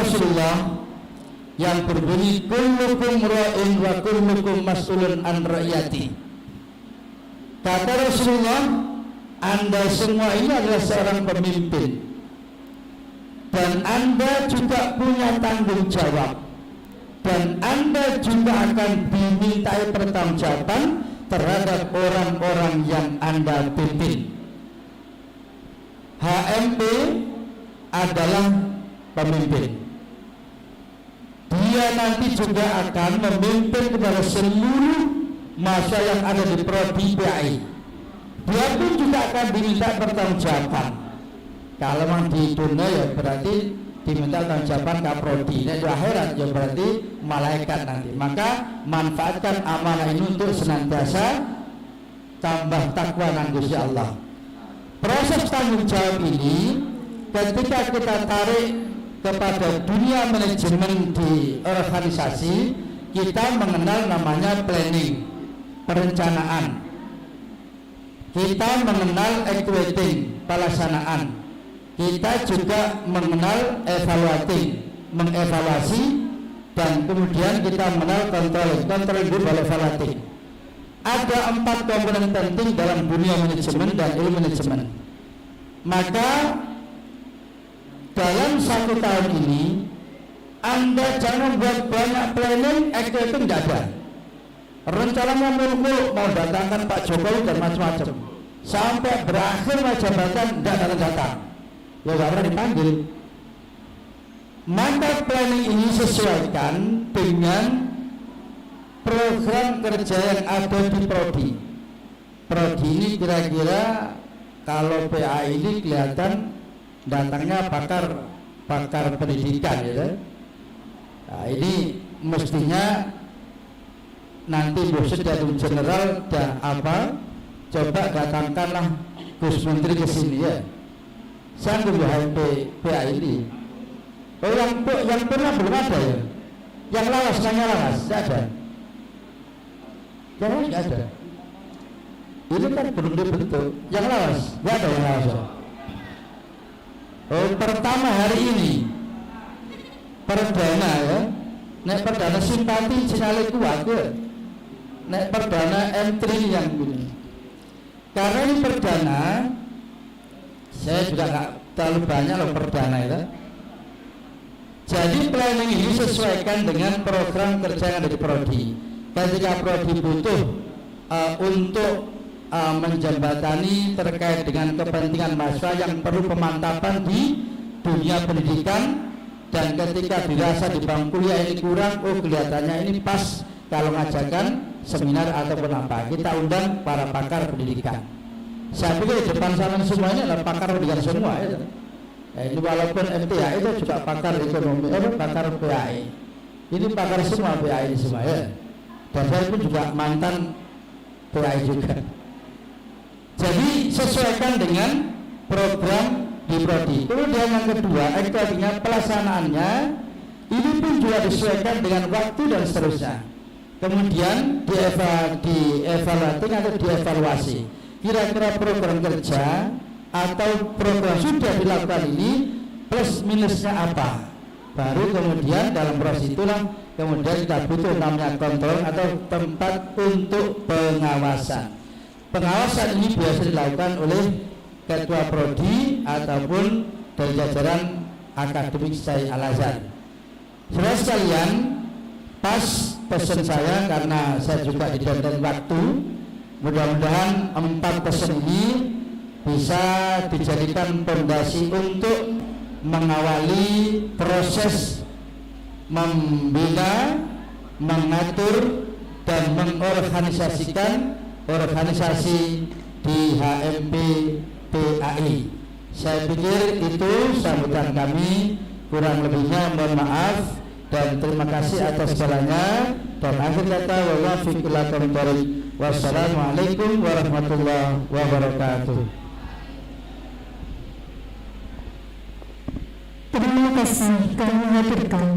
Rasulullah yang berbunyi kullukum ra'in wa kullukum mas'ulun an ra'iyati. Kata Rasulullah, Anda semua ini adalah seorang pemimpin dan Anda juga punya tanggung jawab, dan Anda juga akan dimintai pertanggungjawaban terhadap orang-orang yang Anda pimpin. HMP adalah pemimpin. Dia nanti juga akan memimpin kepada seluruh masa yang ada di Prodi PAI. Dia pun juga akan diminta pertanggungjawaban. Kalau memang di dunia ya berarti diminta pertanggungjawaban ke Prodi. Nah, di akhirat ya berarti malaikat nanti. Maka manfaatkan amanah ini untuk senantiasa tambah takwa nang Gusti Allah. Proses tanggung jawab ini ketika kita tarik kepada dunia manajemen di organisasi, kita mengenal namanya planning, perencanaan. Kita mengenal equating, pelaksanaan. Kita juga mengenal evaluating, mengevaluasi, dan kemudian kita mengenal controlling itu evaluating. Ada 4 komponen penting dalam dunia manajemen dan ilmu manajemen. Maka dalam 1 tahun ini Anda jangan buat banyak planning, equating tidak ada. Rencananya muluk mau datangkan Pak Jokowi dan macam-macam. Sampai berakhir masa jabatan tidak datang. Ya nggak pernah dipanggil. Maka planning ini sesuaikan dengan program kerja yang ada di Prodi. Prodi ini kira-kira kalau PA ini kelihatan datangnya pakar pendidikan ya. Nah, ini mestinya nanti bosnya dari general dan apa, coba datangkanlah Gus Menteri ke sini ya. Sanggup ya PA ini. Oh yang pernah belum ada ya. Yang lawas tidak ada. Yang lawas ada. Ini kan belum dibentuk. Yang lawas tidak ada yang lawas. Oh, pertama hari ini perdana ya. Nek perdana simpati sinale kuat ya. Nek perdana entry yang ini. Karena ini perdana, saya juga nggak terlalu banyak loh perdana itu. Jadi planning ini sesuaikan dengan program kerja yang ada di Prodi. Ketika Prodi butuh untuk menjembatani terkait dengan kepentingan mahasiswa yang perlu pemantapan di dunia pendidikan, dan ketika dirasa di bangku kuliah ini kurang, oh kelihatannya ini pas kalau ngajarkan seminar ataupun apa, kita undang para pakar pendidikan. Saya pikir di depan sana semuanya adalah pakar pendidikan semua ya. Ini walaupun MTA itu juga pakar ekonomi, pakar PAI. Ini pakar semua PAI semua ya. Dan saya pun juga mantan PAI juga. Jadi sesuaikan dengan program di Prodi. Kemudian yang kedua, artinya pelaksanaannya ini pun juga disesuaikan dengan waktu dan seterusnya. Kemudian dievaluasi atau dievaluasi. Kira-kira program kerja atau program sudah dilakukan ini plus minusnya apa. Baru kemudian dalam proses itulah kemudian kita butuh namanya kontrol atau tempat untuk pengawasan. Pengawasan ini biasa dilakukan oleh ketua prodi ataupun dari jajaran akademik Syekh Al-Azhar. Saudara sekalian, pas pesan saya karena saya juga didendam waktu, mudah-mudahan 4 pesan ini bisa dijadikan fondasi untuk mengawali proses membina, mengatur, dan mengorganisasikan organisasi di HMP PAI. Saya pikir itu sambutan kami, kurang lebihnya mohon maaf dan terima kasih atas segalanya. Dan akhir kata wassalamualaikum warahmatullahi wabarakatuh. Terima kasih kami haturkan.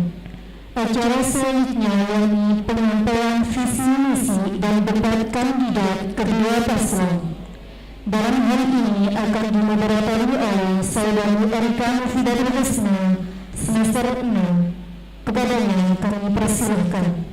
Acara selanjutnya yakni penyampaian visi misi dan debat kandidat kedua paslon. Dalam hal ini akan dimoderatori oleh Saudari Erika Mufidatul Husna semester 6. Kepadanya kami persilahkan.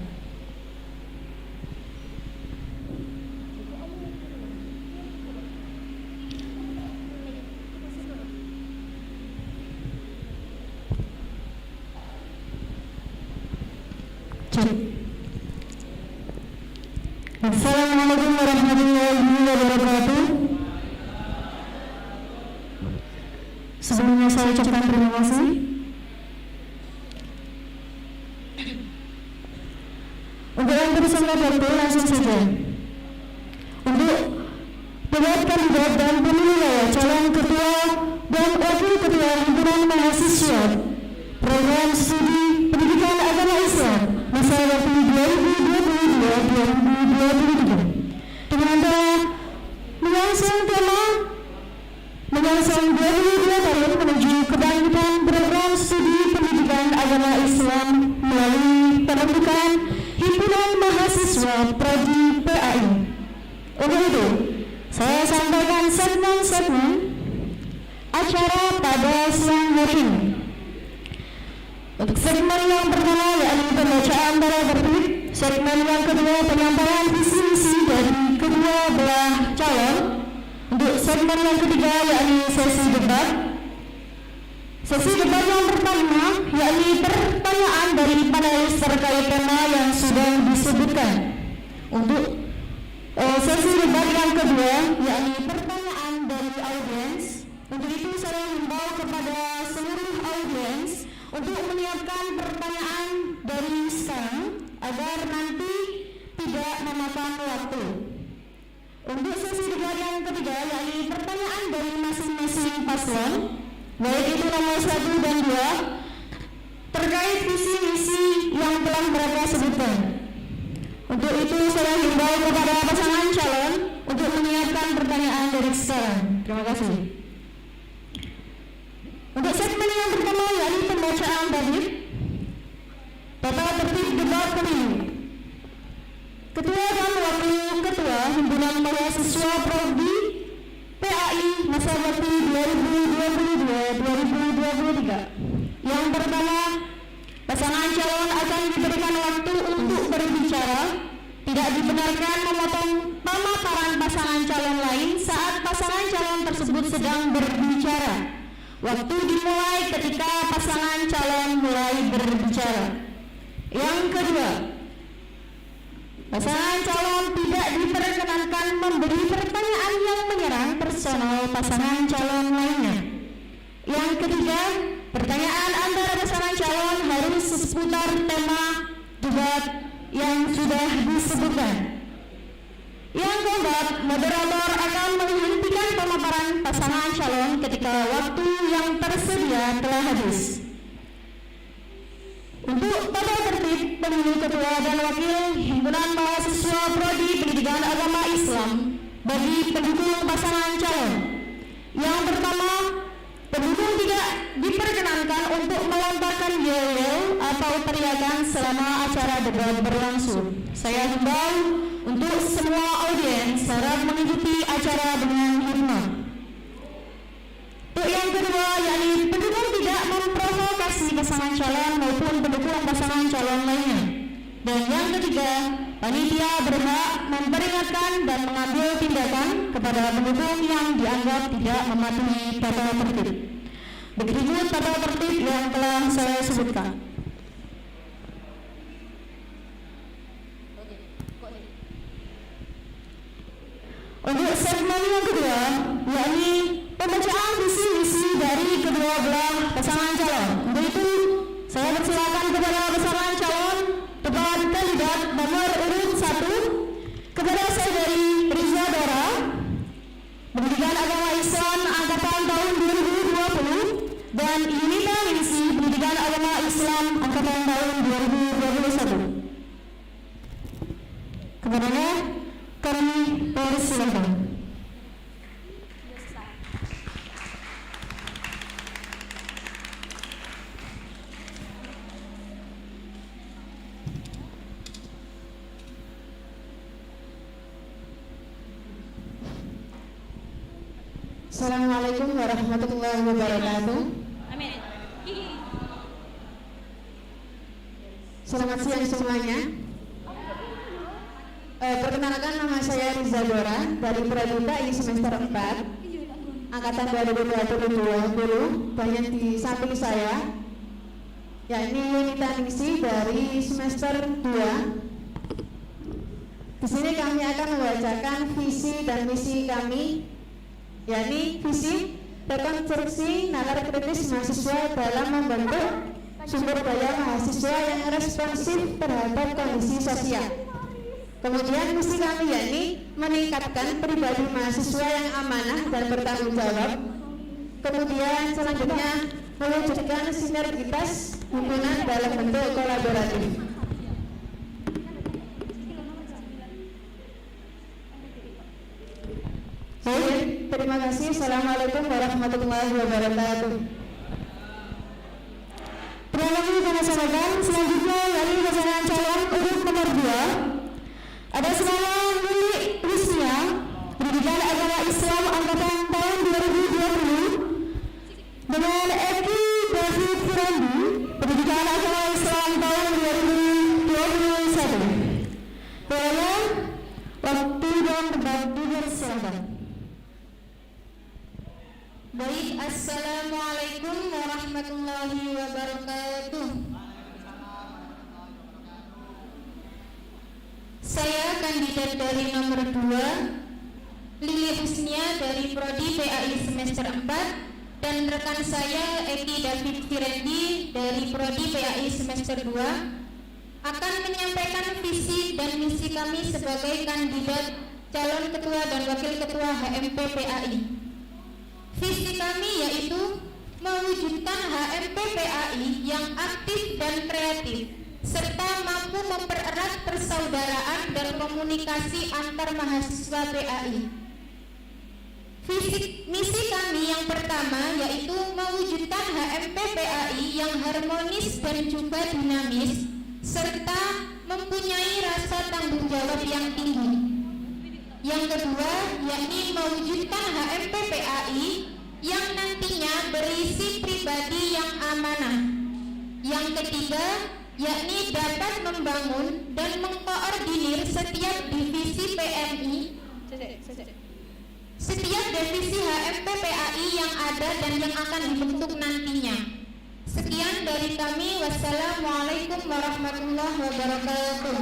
Assalamualaikum warahmatullahi wabarakatuh. Sebelumnya saya ucapkan terima kasih untuk yang bersama waktu langsung saja untuk debat kandidat dan pemilihan calon ketua dan wakil ketua himpunan mahasiswa program studi pendidikan agama Islam masa waktu 2022-2023 dengan mengangsung 22 tahun menuju kebangkitan program studi pendidikan agama Islam melalui pembentukan himpunan mahasiswa prodi PAI. Untuk itu, saya sampaikan segmen-segmen acara pada siang hari ini. Untuk segmen yang pertama yakni pembacaan tanda tertib, segmen yang kedua penyampaian visi misi dari kedua belah calon. Untuk segmen yang ketiga yakni sesi debat. Sesi debat yang pertama yakni pertanyaan dari panelis terkait tema yang sudah disebutkan. Untuk sesi debat yang kedua yakni pertanyaan dari audiens. Untuk itu saya himbau kepada seluruh audiens untuk menyiapkan pertanyaan dari sekarang agar nanti tidak memakan waktu. Untuk sesi debat yang ketiga yakni pertanyaan dari masing-masing paslon, baik itu nomor 1 dan 2, terkait visi misi yang telah mereka sebutkan. Untuk itu saya himbau kepada pasangan calon untuk menyiapkan pertanyaan dari sekarang. Terima kasih. Untuk segmen yang pertama yakni pembacaan tata tertib debat pemilu. Ketua dan wakil ketua himpunan mahasiswa prodi PAI masa waktu 2022-2023. Yang pertama, pasangan calon akan diberikan waktu untuk berbicara. Tidak dibenarkan memotong pemaparan pasangan calon lain saat pasangan calon tersebut sedang berbicara. Waktu dimulai ketika pasangan calon mulai berbicara. Yang kedua, pasangan calon tidak diperkenankan memberi pertanyaan yang menyerang personal pasangan calon lainnya. Yang ketiga, pertanyaan antara pasangan calon harus seputar tema debat yang sudah disebutkan. Yang keempat, moderator akan menghentikan pemaparan pasangan calon ketika waktu yang tersedia telah habis. Untuk tata tertib pemilu ketua dan wakil himpunan mahasiswa prodi pendidikan agama Islam bagi pendukung pasangan calon. Yang pertama, pendukung tidak diperkenankan untuk melontarkan yel-yel atau teriakan selama acara debat berlangsung. Saya himbau untuk semua audiens harap mengikuti acara dengan hikmat. Untuk yang kedua yakni pendukung tidak memprovokasi pasangan calon maupun pendukung pasangan calon lainnya. Dan yang ketiga, panitia berhak memperingatkan dan mengambil tindakan kepada pendukung yang dianggap tidak mematuhi tata tertib. Berikut tata tertib yang telah saya sebutkan. Untuk segmen yang kedua yakni pembacaan visi misi dari kedua belah pasangan calon. Untuk itu saya persilakan kepada pasangan calon debat kandidat nomor urut 1 kepada saudari Riza Dora, Pendidikan Agama Islam angkatan tahun 2020 dan Yunita Ningsi Pendidikan Agama Islam angkatan tahun 2021. Kepadanya kami persilakan. Assalamualaikum warahmatullahi wabarakatuh. Amin. Selamat siang semuanya. Perkenalkan, nama saya Riza Dora dari Prodi PAI semester 4 angkatan 2022. Banyak di samping saya, yakni Yunita Ningsi dari semester 2. Di sini kami akan membacakan visi dan misi kami, yakni visi rekonstruksi nalar kritis mahasiswa dalam membentuk sumber daya mahasiswa yang responsif terhadap kondisi sosial. Kemudian misi kami yakni meningkatkan pribadi mahasiswa yang amanah dan bertanggung jawab. Kemudian selanjutnya mewujudkan sinergitas hubungan dalam bentuk kolaboratif. Baik, terima kasih. Assalamualaikum warahmatullahi wabarakatuh. Terima kasih teman-teman. Selanjutnya dari pasangan calon urut nomor 2 ada saudara Lili Wisnia, Pendidikan Agama Islam angkatan tahun 2020, dengan Eki David Firandi, Pendidikan Agama Islam tahun 2021. Pokoknya waktu dan tempat dipersilakan. Baik, assalamualaikum warahmatullahi wabarakatuh. Saya kandidat dari nomor 2, Lili Husnia dari Prodi PAI semester 4, dan rekan saya Eki David Firendi dari Prodi PAI semester 2 akan menyampaikan visi dan misi kami sebagai kandidat calon ketua dan wakil ketua HMP PAI. Visi kami yaitu mewujudkan HMP PAI yang aktif dan kreatif serta mampu mempererat persaudaraan dan komunikasi antar mahasiswa PAI. Misi kami yang pertama yaitu mewujudkan HMP PAI yang harmonis dan juga dinamis serta mempunyai rasa tanggung jawab yang tinggi. Yang kedua yakni mewujudkan HMP PAI yang nantinya berisi pribadi yang amanah. Yang ketiga yakni dapat membangun dan mengkoordinir setiap divisi PMI, setiap divisi HMP PAI yang ada dan yang akan dibentuk nantinya. Sekian dari kami. Wassalamualaikum warahmatullahi wabarakatuh.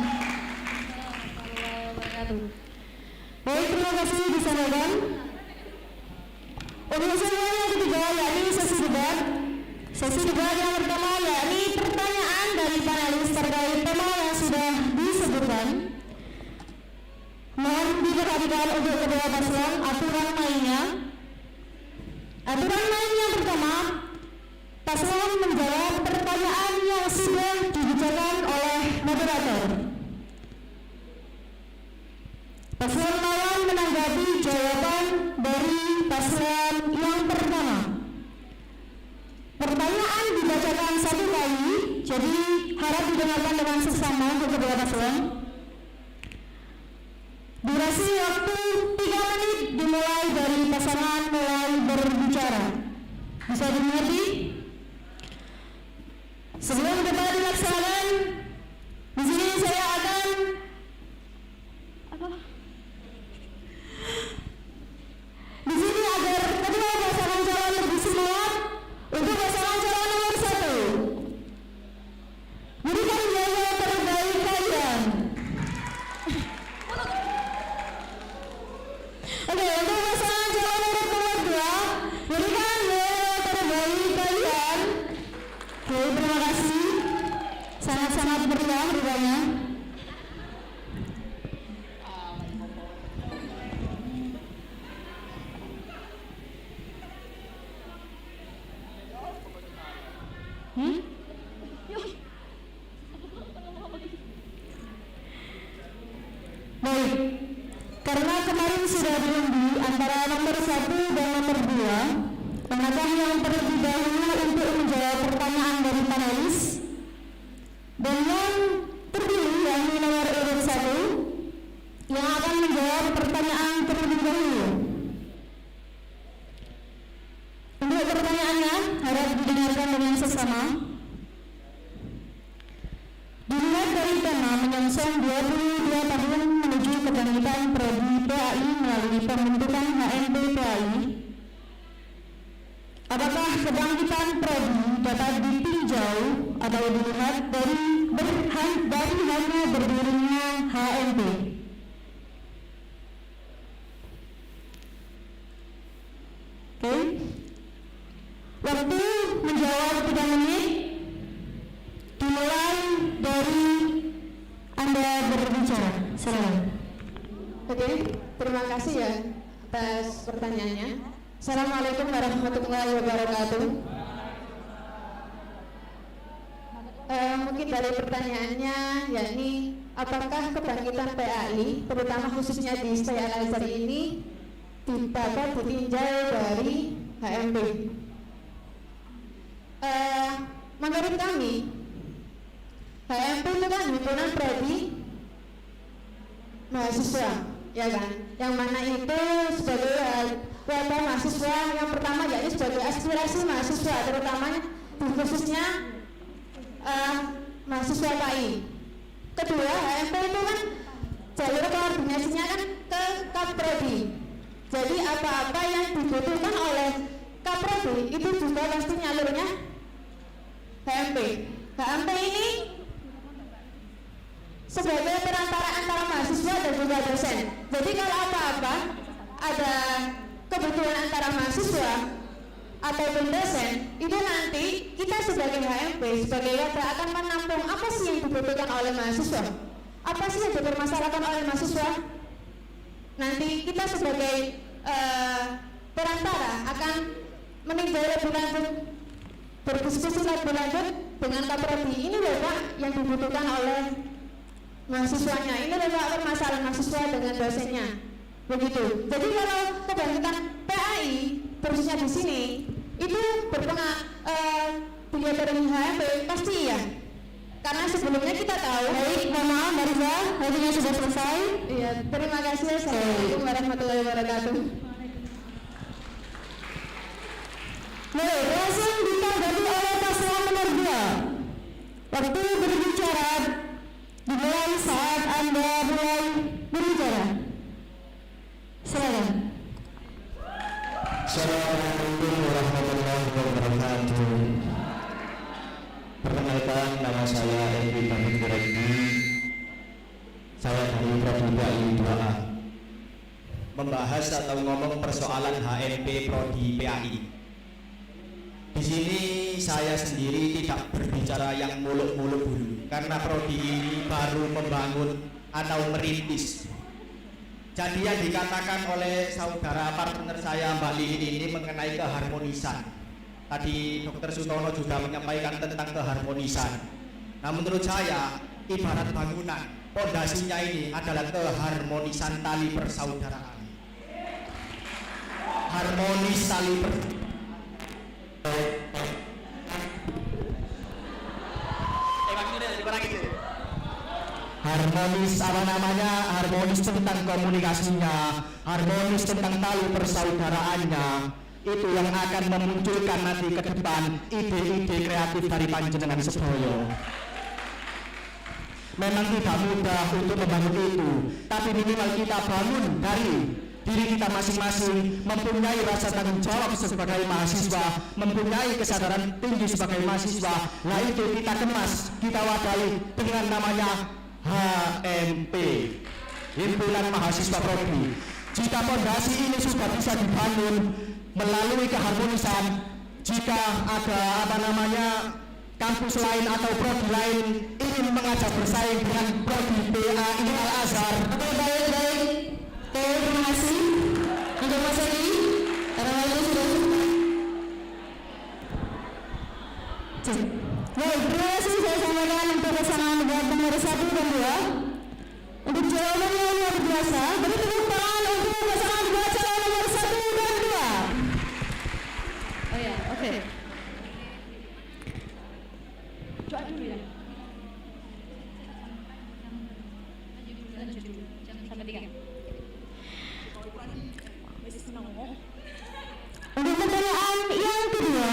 Baik, terima kasih disampaikan. Untuk semuanya yang ketiga yakni sesi debat. Sesi debat yang pertama yakni pertanyaan dari panelis terkait tema yang sudah disebutkan. Mohon diperhatikan untuk kedua paslon aturan mainnya. Aturan main yang pertama, paslon menjawab pertanyaan yang sudah dibicarakan oleh moderator. Paslon lawan menanggapi jawaban dari paslon yang pertama. Pertanyaan dibacakan satu kali, jadi harap didengarkan dengan seksama untuk kedua paslon. Durasi waktu 3 menit dimulai dari pasangan mulai berbicara. Bisa dimengerti? Sebelum debat dilaksanakan, di sini saya akan di sini agar kedua pasangan calon lebih semangat. Untuk pasangan calon nomor 1, berikan biaya terbaik kalian. Oke, untuk pasangan calon nomor 2, berikan biaya terbaik kalian. Oke, terima kasih. Sangat-sangat meriah rupanya. Baik, karena kemarin sudah diundi antara nomor 1 dan nomor 2, manakah yang terlebih dahulu untuk menjawab pertanyaan dari panelis? Dan yang terpilih yakni nomor urut 1 yang akan menjawab pertanyaan terlebih dahulu. Untuk pertanyaannya harap didengarkan dengan seksama. Di menyongsong 22 tahun menuju kebangkitan Prodi PAI melalui pembentukan HMP PAI, apakah kebangkitan Prodi dapat ditinjau atau dilihat dari hanya berdirinya HMP? Oke. Waktu menjawab 3 menit dimulai dari Anda berbicara. Silakan. Oke, terima kasih ya atas pertanyaannya. Assalamualaikum warahmatullahi wabarakatuh. Mungkin dari pertanyaannya, yakni apakah kebangkitan PAI, terutama khususnya di Syekh Al-Azhar ini, dapat ditinjau dari HMP? Menurut kami, HMP itu kan himpunan prodi mahasiswa, ya kan? Yang mana itu sebagai wadah mahasiswa yang pertama, yakni sebagai aspirasi mahasiswa, terutama khususnya mahasiswa PAI. Kedua, HMP itu kan jalur koordinasinya kan ke Kaprodi. Jadi apa-apa yang dibutuhkan oleh Kaprodi itu juga pasti nyalurnya HMP. HMP ini sebagai perantara antara mahasiswa dan juga dosen. Jadi kalau apa-apa ada kebutuhan antara mahasiswa ataupun dosen, itu nanti kita sebagai HMP, sebagai wadah akan menampung apa sih yang dibutuhkan oleh mahasiswa, apa sih yang dipermasalahkan oleh mahasiswa. Nanti kita sebagai perantara akan meninjau lebih lanjut, berdiskusi lebih lanjut dengan Kaprodi. Ini loh Pak yang dibutuhkan oleh mahasiswanya, ini loh Pak permasalahan mahasiswa dengan dosennya, begitu. Jadi kalau kebangkitan PAI khususnya di sini itu berpengaruh dilihat dari HMP pasti ya, karena sebelumnya kita tahu. Baik, mohon maaf Mbak Riza, waktunya sudah selesai. Iya, terima kasih. Assalamualaikum warahmatullahi wabarakatuh. Baik, langsung ditanggapi oleh paslon nomor 2. Waktu berbicara dimulai saat Anda mulai berbicara. Silakan. Assalamualaikum warahmatullahi wabarakatuh. Perkenalkan, nama saya Edi Bambut Geregi. Saya dari Prodi PAI 2A. Membahas atau ngomong persoalan HMP Prodi PAI. Di sini saya sendiri tidak berbicara yang muluk-muluk dulu, karena prodi ini baru membangun atau merintis. Jadi yang dikatakan oleh saudara partner saya Mbak Lili ini mengenai keharmonisan. Tadi Dr. Sutono juga menyampaikan tentang keharmonisan. Nah, menurut saya ibarat bangunan, pondasinya ini adalah keharmonisan tali persaudaraan. Harmonis tali persaudaraan. Harmonis apa namanya, harmonis tentang komunikasinya, harmonis tentang tali persaudaraannya, itu yang akan memunculkan nanti ke depan ide-ide kreatif dari panjenengan sedoyo. Memang tidak mudah untuk membangun itu, tapi minimal kita bangun dari diri kita masing-masing, mempunyai rasa tanggung jawab sebagai mahasiswa, mempunyai kesadaran tinggi sebagai mahasiswa. Nah itu kita kemas, kita wadahi dengan namanya HMP, Himpunan Mahasiswa Prodi. Jika fondasi ini sudah bisa dibangun melalui keharmonisan, jika ada apa namanya kampus lain atau prodi lain ingin mengajak bersaing dengan prodi PAI Al-Azhar. Baik. Terima kasih untuk Mas Edi. Karena waktu sudah cukup. Baik, terima kasih saya sampaikan untuk pasangan debat nomor 1 dan 2. Untuk jawabannya luar biasa. Beri tepuk tangan untuk pasangan debat calon nomor 1 dan 2. Oh ya, oke. Coba dulu ya. Sampai 3. Untuk pertanyaan yang kedua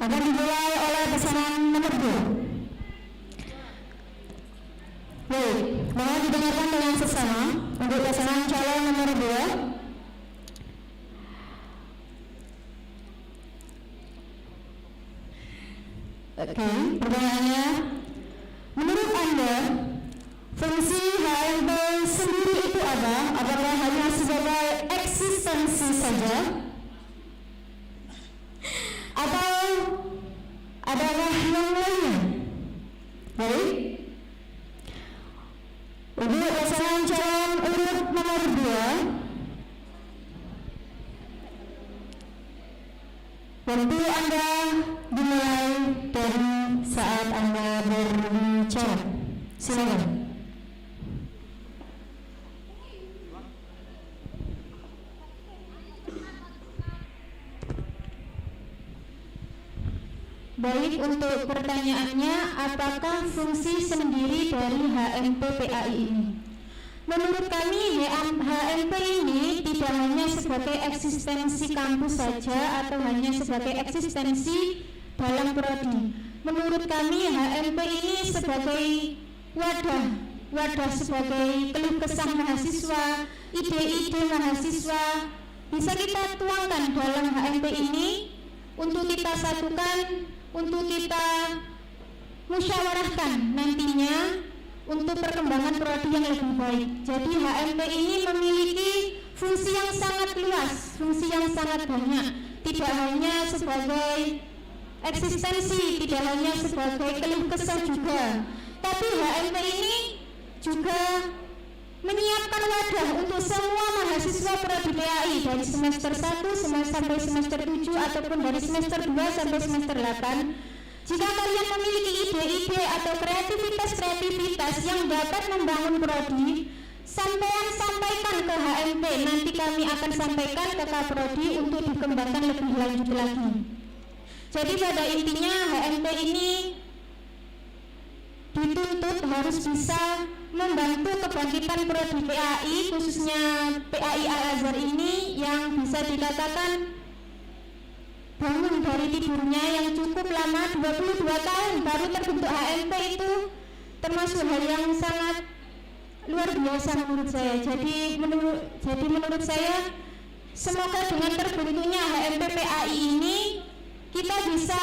akan dimulai oleh pasangan nomor 2. Baik, didengarkan dengan sesama untuk pasangan calon nomor 2. Oke, pertanyaannya, menurut Anda fungsi HMP sendiri itu apa? Apakah hanya sebagai eksistensi saja? Atau adakah yang lainnya? Baik. Untuk pasangan calon urut nomor 2, waktu Anda dimulai dari saat Anda berbicara. Silakan. Baik, untuk pertanyaannya, apakah fungsi sendiri dari HMP PAI ini? Menurut kami, HMP ini tidak hanya sebagai eksistensi kampus saja atau hanya sebagai eksistensi dalam prodi. Menurut kami, HMP ini sebagai wadah sebagai keluh kesah mahasiswa, ide-ide mahasiswa bisa kita tuangkan dalam HMP ini untuk kita satukan, untuk kita musyawarahkan nantinya untuk perkembangan prodi yang lebih baik. Jadi HMP ini memiliki fungsi yang sangat luas, fungsi yang sangat banyak, tidak hanya sebagai eksistensi, tidak hanya sebagai keluh kesah juga, tapi HMP ini juga menyiapkan wadah untuk semua mahasiswa prodi PAI dari semester 1 sampai semester 7 ataupun dari semester 2 sampai semester 8. Jika kalian memiliki ide-ide atau kreativitas yang dapat membangun prodi, sampaikan ke HMP, nanti kami akan sampaikan ke Kaprodi untuk dikembangkan lebih lanjut lagi. Jadi pada intinya HMP ini dituntut harus bisa membantu kebangkitan prodi PAI, khususnya PAI Al-Azhar ini yang bisa dikatakan bangun dari tidurnya yang cukup lama, 22 tahun baru terbentuk HMP, itu termasuk hal yang sangat luar biasa menurut saya. Jadi menurut saya semoga dengan terbentuknya HMP PAI ini kita bisa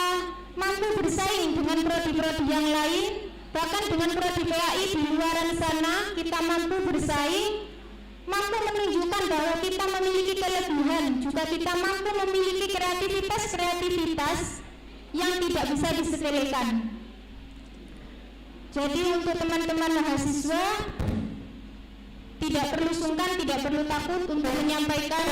mampu bersaing dengan prodi-prodi yang lain. Bahkan dengan prodi PAI di luaran sana kita mampu bersaing, mampu menunjukkan bahwa kita memiliki kelebihan, juga kita mampu memiliki kreativitas yang tidak bisa disepelekan. Jadi untuk teman-teman mahasiswa tidak perlu sungkan, tidak perlu takut untuk menyampaikan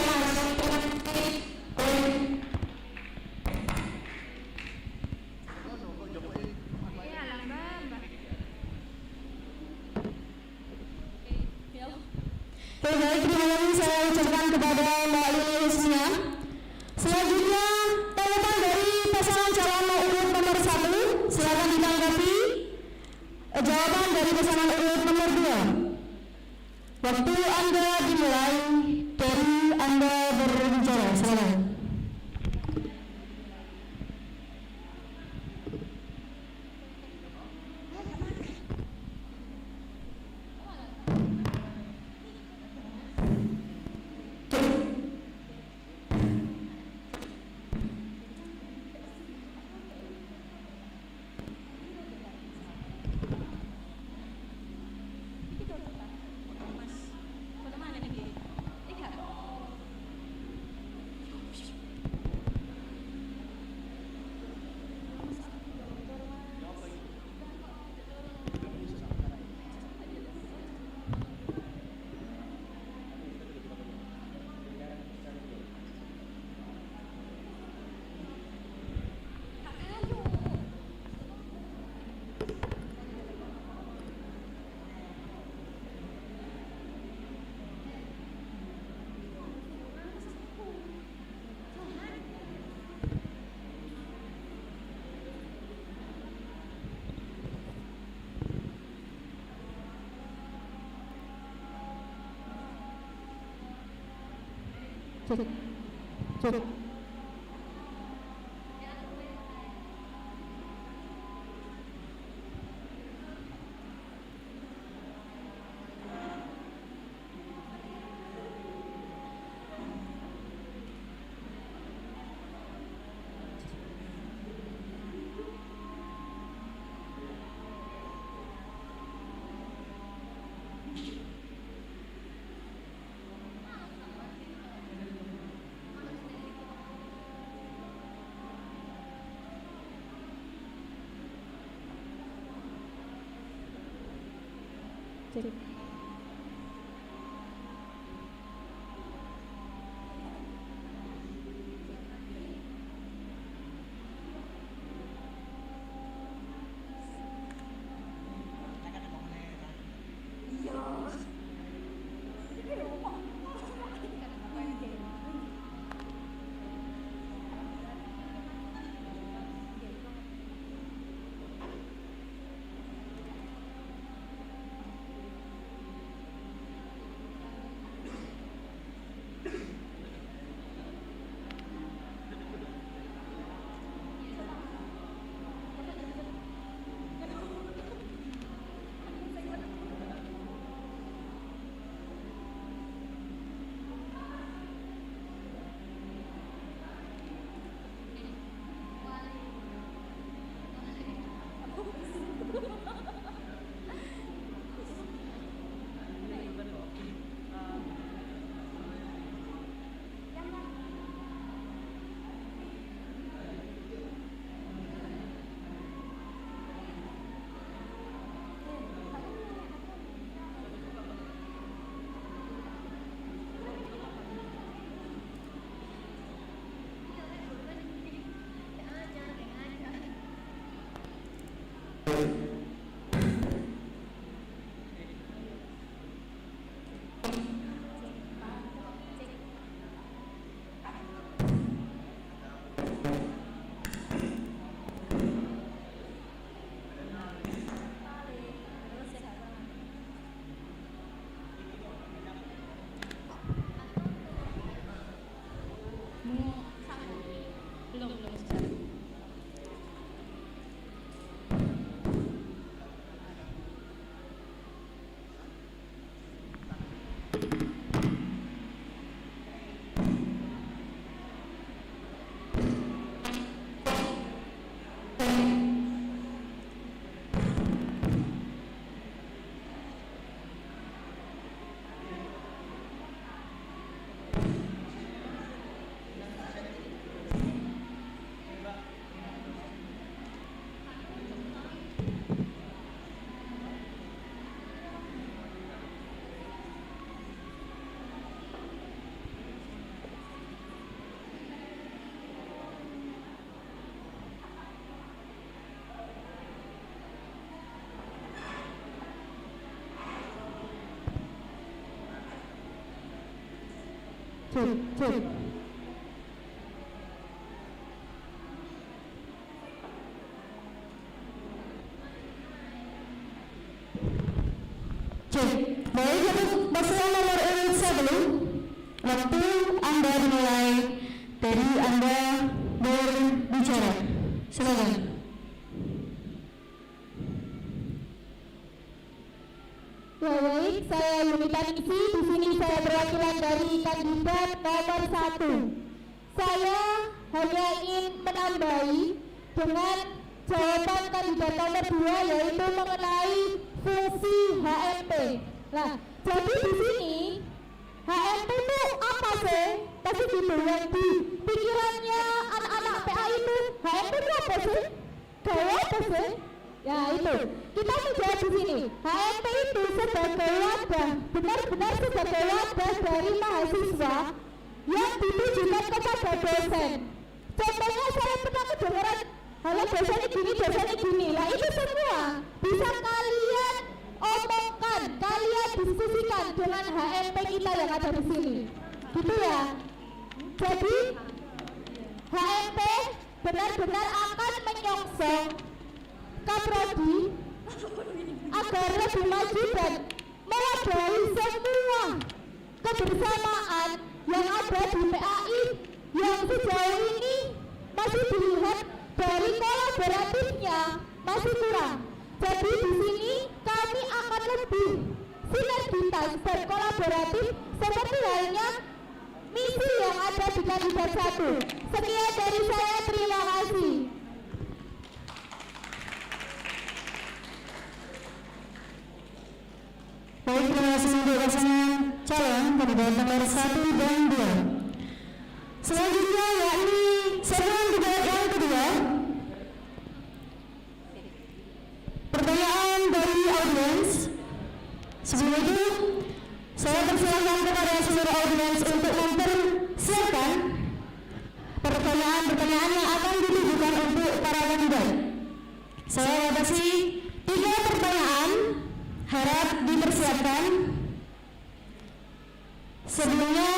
Baik, terima kasih saya ucapkan kepada Mbak Lili Husnia. Selanjutnya, tanggapan dari pasangan calon urut nomor 1, silakan ditanggapi jawaban dari pasangan urut nomor 2. Waktu Anda dimulai dari Anda berbicara, silakan. Cukup. Baik, untuk pasangan nomor urut 1, waktu Anda dimulai dari Anda berbicara. Silakan. Baik, saya Yunita Nisi. Di sini saya perwakilan dari kandidat nomor 1. Saya hanya ingin menambahi dengan jawaban kandidat nomor 2, yaitu mengenai fungsi HMP. Nah, jadi di sini HMP itu apa sih? Pasti gitu yang di pikirannya anak-anak PA itu, HMP itu apa sih? Gaya apa sih? Ya itu, kita menjawab di sini. HMP itu sebagai wadah, benar-benar sebagai wadah dari mahasiswa yang ditujukan kepada dosen. Contohnya saya pernah kedengaran, halo dosen ini gini. Lah itu semua bisa kalian omongkan, kalian diskusikan dengan HMP kita yang ada di sini. Gitu ya. Jadi HMP benar-benar akan menyongsong Kaprodi agar lebih maju dan mewadahi semua kebersamaan yang ada di PAI yang sejauh ini masih dilihat dari kolaboratifnya masih kurang. Jadi di sini kami akan lebih sinergitas dan kolaboratif seperti halnya misi yang ada di kandidat 1. Sekian dari saya, terima kasih. Baik, terima kasih untuk pasangan calon kandidat nomor 1 dan 2. Selanjutnya yakni segmen debat yang kedua. Pertanyaan dari audiens. Sebelum itu, saya persilahkan kepada seluruh audiens untuk mempersiapkan pertanyaan-pertanyaan yang akan ditujukan untuk para kandidat. Saya batasi 3 pertanyaan, harap dipersiapkan. Sebelumnya,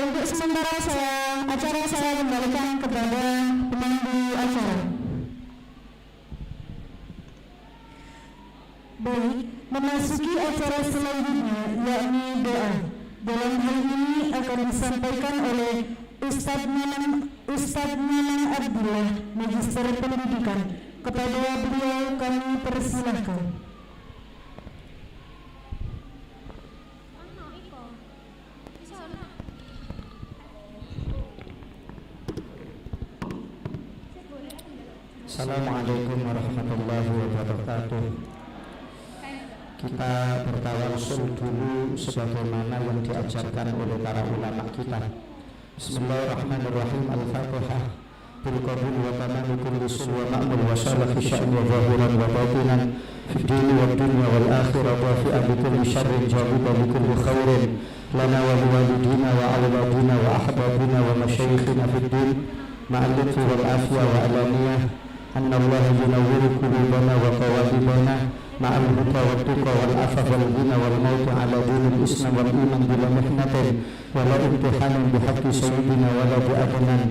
untuk sementara saya kembalikan kepada pemandu acara. Baik, memasuki acara selanjutnya yakni doa. Dalam hal ini akan disampaikan oleh Ustadz Nanang Abdullah, Magister Pendidikan. Kepada beliau kami persilahkan. Assalamualaikum warahmatullahi wabarakatuh. Kita bertawasul dulu sebagaimana yang diajarkan oleh para ulama kita. Bismillahirrahmanirrahim. Al-Fatihah. Bil qabul wa tamami kulli sul wa ma'mul wa salahi sya'ni wa zahiran wa batinan fi dini wa dunya wal akhirah wa fi abi kulli syarrin jawiba li kulli khairin lana wa liwalidina wa awladina wa ahbabina wa masyayikhina fi din ma'al lutfi wal afiyah wa alaniyah anna Allah yunawwiru qulubana wa qawalibana ma'al huda wa tuqa wal afaf wal ghina wal mautu ala dinil islam wal iman bila mihnatin wa la imtihanin bihaqqi sayyidina wa la bi'adnan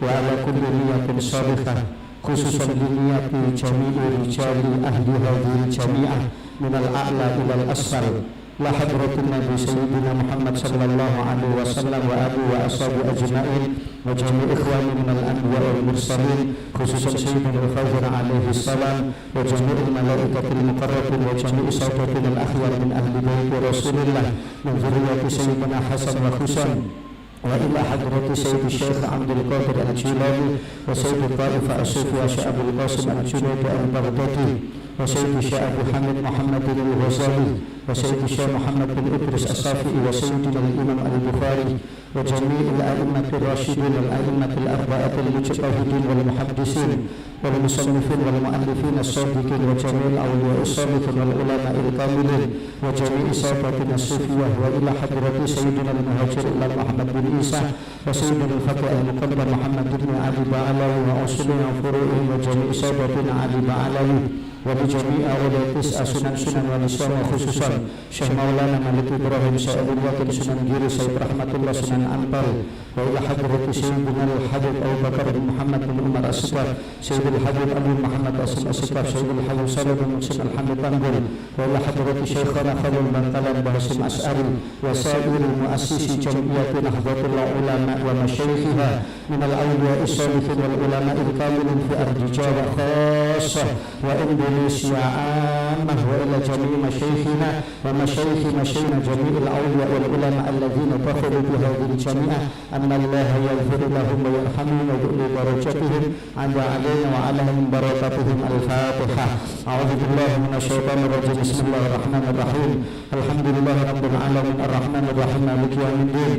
wa ala kulli niyatin salihah khususan diniyati jami'i rijali ahli hadhihi jami'ah minal a'la ilal asfal la hadratin nabi sayyidina Muhammad sallallahu alaihi wasallam wa alihi wa ashabi ajma'in wa jami' ikhwani minal anbiya wal mursalin khususan sayyidina al-fadhil alaihi salam wa jami' malaikatil muqarrabin wa jami' sawdatin al-akhyar min ahli baiti rasulillah min dzurriyyati sayyidina Hasan wa Husain wa ila hadrati sayyidi Syekh Abdul Qadir al-Jilani wa sayyidi Ta'ifa as-Sufi wa Syekh Abdul Qasim al-Junaidi al-Baghdadi wa sayyidi Syekh Abu Hamid Muhammad al-Ghazali wa sayyidi Syekh Muhammad bin Idris as-Safi'i wa sayyidina al-Imam al-Bukhari wa jami'il a'immatir rasyidin wal a'immatil arba'atil mujtahidin wal muhaddisin wal musannifin wal mu'allifin as-sadiqin wa jami'il awliya'is salihin wal ulama'il kamilin wa jami'i sahabatin as-sufiyah wa ila hadrati sayyidina al-muhajir ila Muhammad bin Isa wa sayyidina al-faqih al-muqaddam Muhammad bin Ali Ba'alawi wa usulina wa furu'ihim wa jami'i sahabatin Ali Ba'alawi wa bi jami'i awliyatis sunan wa niswan khususan Syekh Maulana Malik Ibrahim Sa'idul Wakil Sunan Giri Sayyid Rahmatullah Sunan Ampal wa ila hadrati sayyidina al-Habib Abu Bakar bin Muhammad bin Umar As-Sikaf Sayyidul Habib Abu Muhammad Asim As-Sikaf Sayyidul Habib Salim bin Musin Al-Hamid Tanggul wa ila hadrati Syekhana Khalil Bantalan Bahasim As'ari wa sa'iril mu'assisi jam'iyyati Nahdlatul Ulama wa masyayikhiha minal awliya'is salihin wal ulama'il kamilin fi ardi Jawa khassah wa Indonesia ammah wa ila jami'i masyayikhina wa masyayikhi masyayina jami'il awliya wal ulama alladhina takhulu bi hadhihi jami'ah anna Allah yaghfir lahum wa yarhamuhum wa yu'li darajatihim 'alaina wa 'alaihim barakatuhum. Al-Fatihah. A'udzu billahi minasy syaithanir rajim. Bismillahirrahmanirrahim. Alhamdulillahirabbil alamin arrahmanir rahim maliki yaumiddin.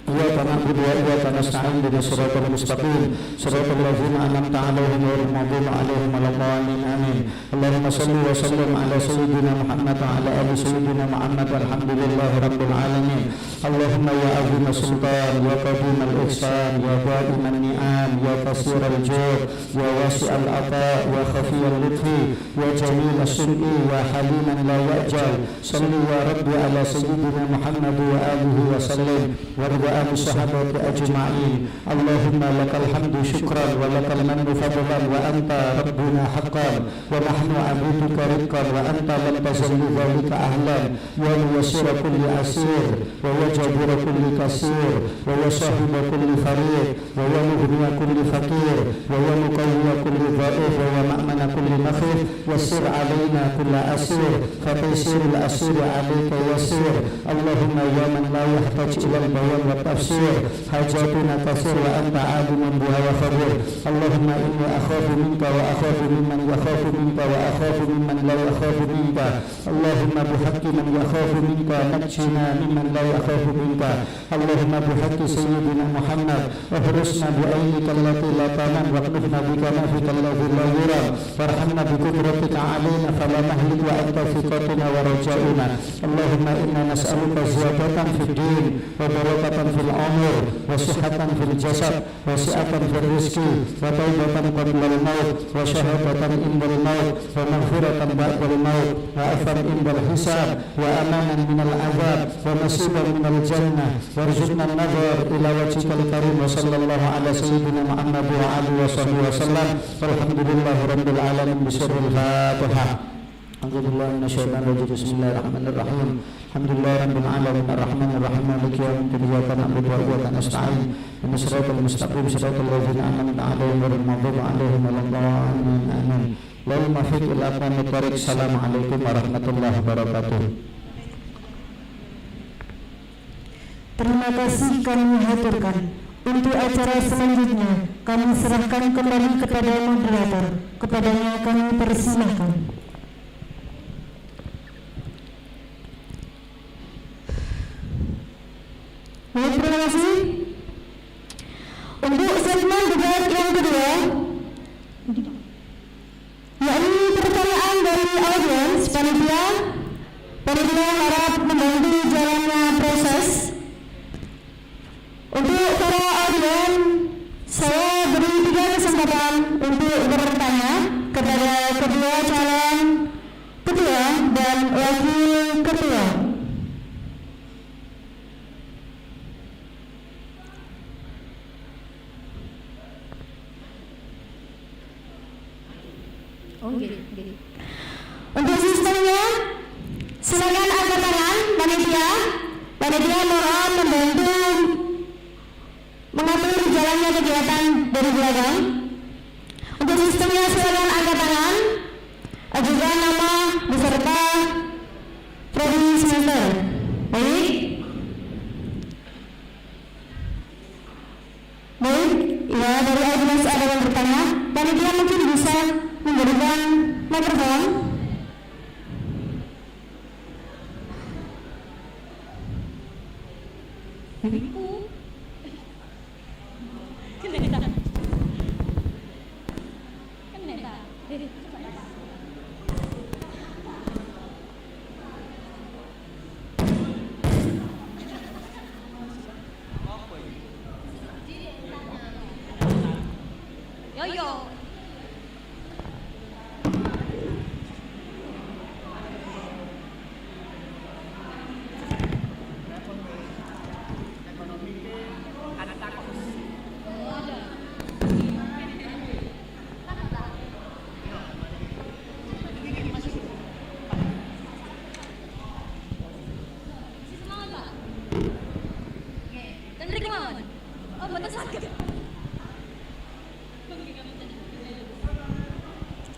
Iyyaka na'budu wa iyyaka nasta'in ihdinas siratal mustaqim siratal ladzina an'amta 'alaihim ghairil maghdubi 'alaihim waladdallin. Amin. Allahumma shalli wa sallim ala sayyidina Muhammad wa ala ali sayyidina Muhammad walhamdulillahi rabbil alamin. Allahumma ya azim sultan ya qadim al-ihsan ya qadim an-ni'am ya kasir al-jud ya wasi' al-ata wa khafi al-lutfi ya jamil as-sun'i wa haliman la ya'jal. Salli ya rabbi ala sayyidina Muhammad wa alihi wa sallim wa الصحابة أجمعين. اللهم لك الحمد شكرا ولك المن فضلا وأنت ربنا حقا ونحن عبيدك رقا وأنت لم تزل ذلك أهلا يا ميسر كل أسير ويا جابر كل كسير ويا صاحب كل فريق ويا مغني كل فقير ويا مقوي كل ضعيف ويا مأمن كل مخيف يسر علينا كل أسير فتيسير الأسير عليك يسير. اللهم يا من لا يحتاج إلى البيان tafsir hajatuna kasir wa anta alimun biha wa khabir Allahumma inni akhafu minka wa akhafu mimman yakhafu minka wa akhafu mimman la yakhafu minka Allahumma bihaqqi man yakhafu minka najjina mimman la yakhafu minka Allahumma bihaqqi sayyidina Muhammad wahrusna bi'ainika allati la tanam wa qnufna bika nafika alladhi la yuram warhamna bi qudratika alaina fala nahlik wa anta thiqatuna wa rajauna Allahumma inna nas'aluka ziyadatan fid din wa barakatan fil umur wa sihhatan fil jasad wa si'atan fil rizqi wa taubatan qabla al maut wa syahadatan indal maut wa maghfiratan ba'dal maut wa afan indal hisab wa amanan minal azab wa nasiban minal jannah warzuqna an-nazar ila wajhikal karim wa sallallahu ala sayyidina Muhammad wa alihi wa sahbihi wa sallam walhamdulillahi rabbil alamin bisirril fatihah. Alhamdulillah minasyaitonir rajim. Bismillahirrahmanirrahim. Alhamdulillahirabbil alamin arrahmanir rahim maliki yaumiddin iyyaka na'budu wa iyyaka nasta'in ihdinas siratal mustaqim siratal ladzina an'amta 'alaihim ghairil maghdubi 'alaihim waladdallin amin. Lahul muwaffiq ila aqwamit thoriq. Assalamualaikum warahmatullahi wabarakatuh. Terima kasih kami haturkan. Untuk acara selanjutnya kami serahkan kembali kepada moderator. Kepadanya kami persilahkan. Baik, terima kasih. Untuk segmen debat yang kedua, yakni pertanyaan dari audiens, panitia harap membantu jalannya proses. Untuk para audiens, saya beri 3 kesempatan untuk bertanya kepada kedua calon ketua dan wakil ketua. Untuk sistemnya, silakan angkat tangan panitia. Panitia mohon membantu mengatur jalannya kegiatan dari belakang. Untuk sistemnya silakan angkat tangan, ajukan nama beserta prodi semester. Baik, ya, dari audiens ada yang bertanya. Panitia mungkin bisa memberikan mikrofon.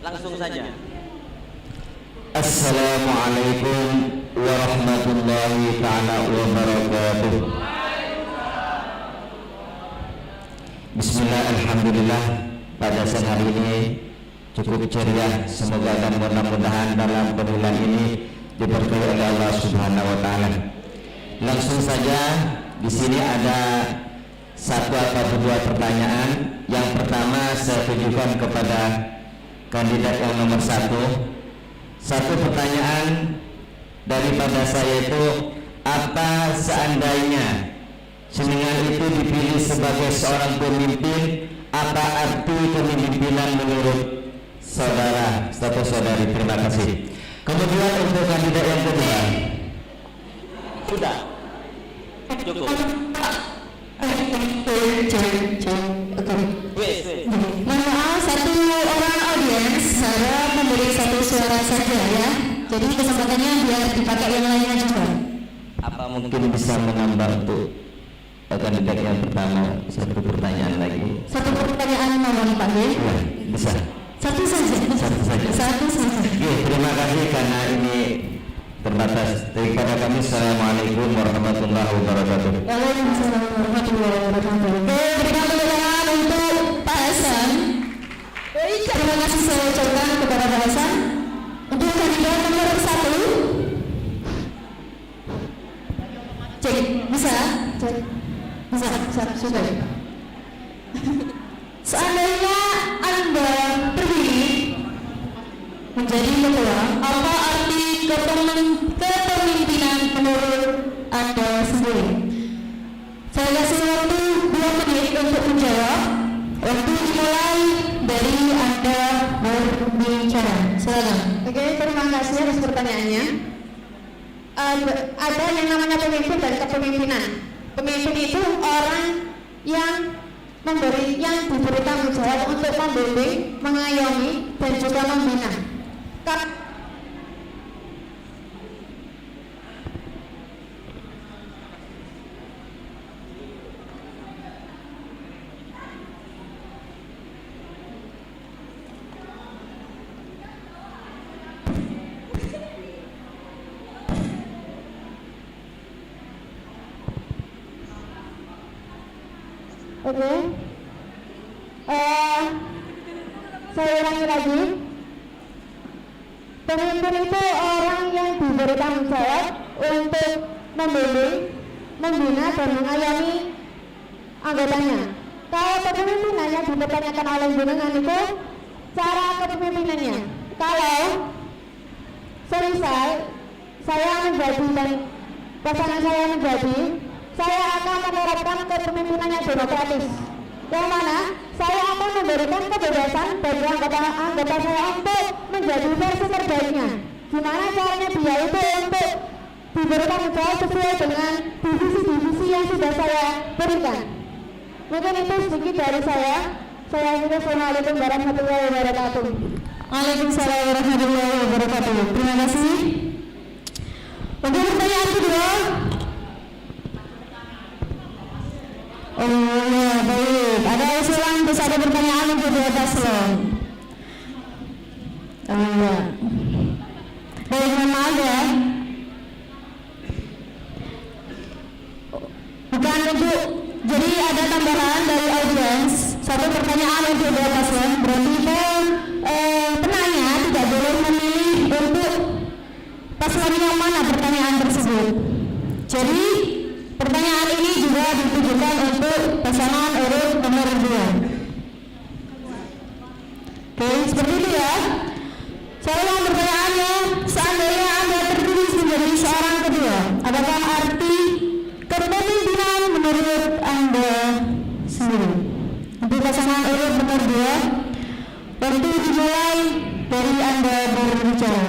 Langsung saja. Assalamualaikum warahmatullahi ta'ala wabarakatuh. Bismillah, alhamdulillah. Pada siang hari ini cukup ceria. Semoga dan mudah-mudahan dalam pemilihan ini diberkahi oleh Allah Subhanahu wa taala. Langsung saja, di sini ada satu atau dua pertanyaan. Yang pertama saya tujukan kepada kandidat yang nomor 1. Satu pertanyaan daripada saya itu, apa seandainya Seningan itu dipilih sebagai seorang pemimpin, apa arti kepemimpinan menurut saudara atau saudari? Terima kasih. Kemudian untuk kandidat yang kedua. Sudah. Cukup. Mohon maaf, satu orang audiens harap memberi satu suara saja ya. Jadi kesempatannya biar dipakai yang lainnya juga. Apa mungkin bisa menambah untuk kandidat yang pertama satu pertanyaan lagi? Satu pertanyaan mau dipanggil? Ya, bisa. Satu saja. Satu saja. Satu saja. Terima kasih karena ini terbatas. terbatas. Daripada kami, Assalamualaikum warahmatullahi wabarakatuh. Waalaikumsalam warahmatullahi wabarakatuh. Oke, berikan tepuk tangan untuk Pak Hasan. Terima kasih saya ucapkan kepada Pak Hasan. Untuk kandidat nomor 1. Cek, bisa? Cek. Bisa, sudah. Seandainya Anda terpilih menjadi ketua, apa arti kepemimpinan menurut Anda sendiri? Saya kasih waktu 2 menit untuk menjawab. Waktu dimulai dari Anda berbicara. Silakan. Oke, terima kasih atas pertanyaannya. Ada yang namanya pemimpin dan kepemimpinan. Pemimpin itu orang yang diberi tanggung jawab untuk membimbing, mengayomi, dan juga membina. Oke. Saya ulangi lagi. Pemimpin itu orang yang diberi tanggung jawab untuk membimbing, membina, dan mengayomi anggotanya. Kalau kepemimpinannya dipertanyakan oleh jenengan itu cara kepemimpinannya. Kalau semisal saya menjadi dan pasangan saya menjadi, saya akan menerapkan kepemimpinan yang demokratis, yang mana saya akan memberikan kebebasan bagi anggota saya untuk menjadi versi terbaiknya. Gimana caranya dia itu untuk diberi tanggung jawab sesuai dengan divisi-divisi yang sudah saya berikan. Mungkin itu sedikit dari saya. Assalamualaikum warahmatullahi wabarakatuh. Waalaikumsalam warahmatullahi wabarakatuh. Terima kasih. Untuk pertanyaan kedua. Oh ya, baik. Ada usulan untuk ada pertanyaan untuk dua paslon. Oh ya. Baik, mohon maaf ya. Bukan untuk, jadi ada tambahan dari audiens. Satu pertanyaan untuk dua paslon. Berarti penanya tidak boleh memilih untuk paslon yang mana pertanyaan tersebut. Jadi pertanyaan ini juga ditujukan untuk pasangan urut nomor 2. Oke, seperti itu ya. Saya ulang pertanyaannya, seandainya Anda terpilih menjadi seorang ketua, apakah arti kepemimpinan menurut Anda sendiri? Untuk pasangan urut nomor 2, waktu dimulai dari Anda berbicara.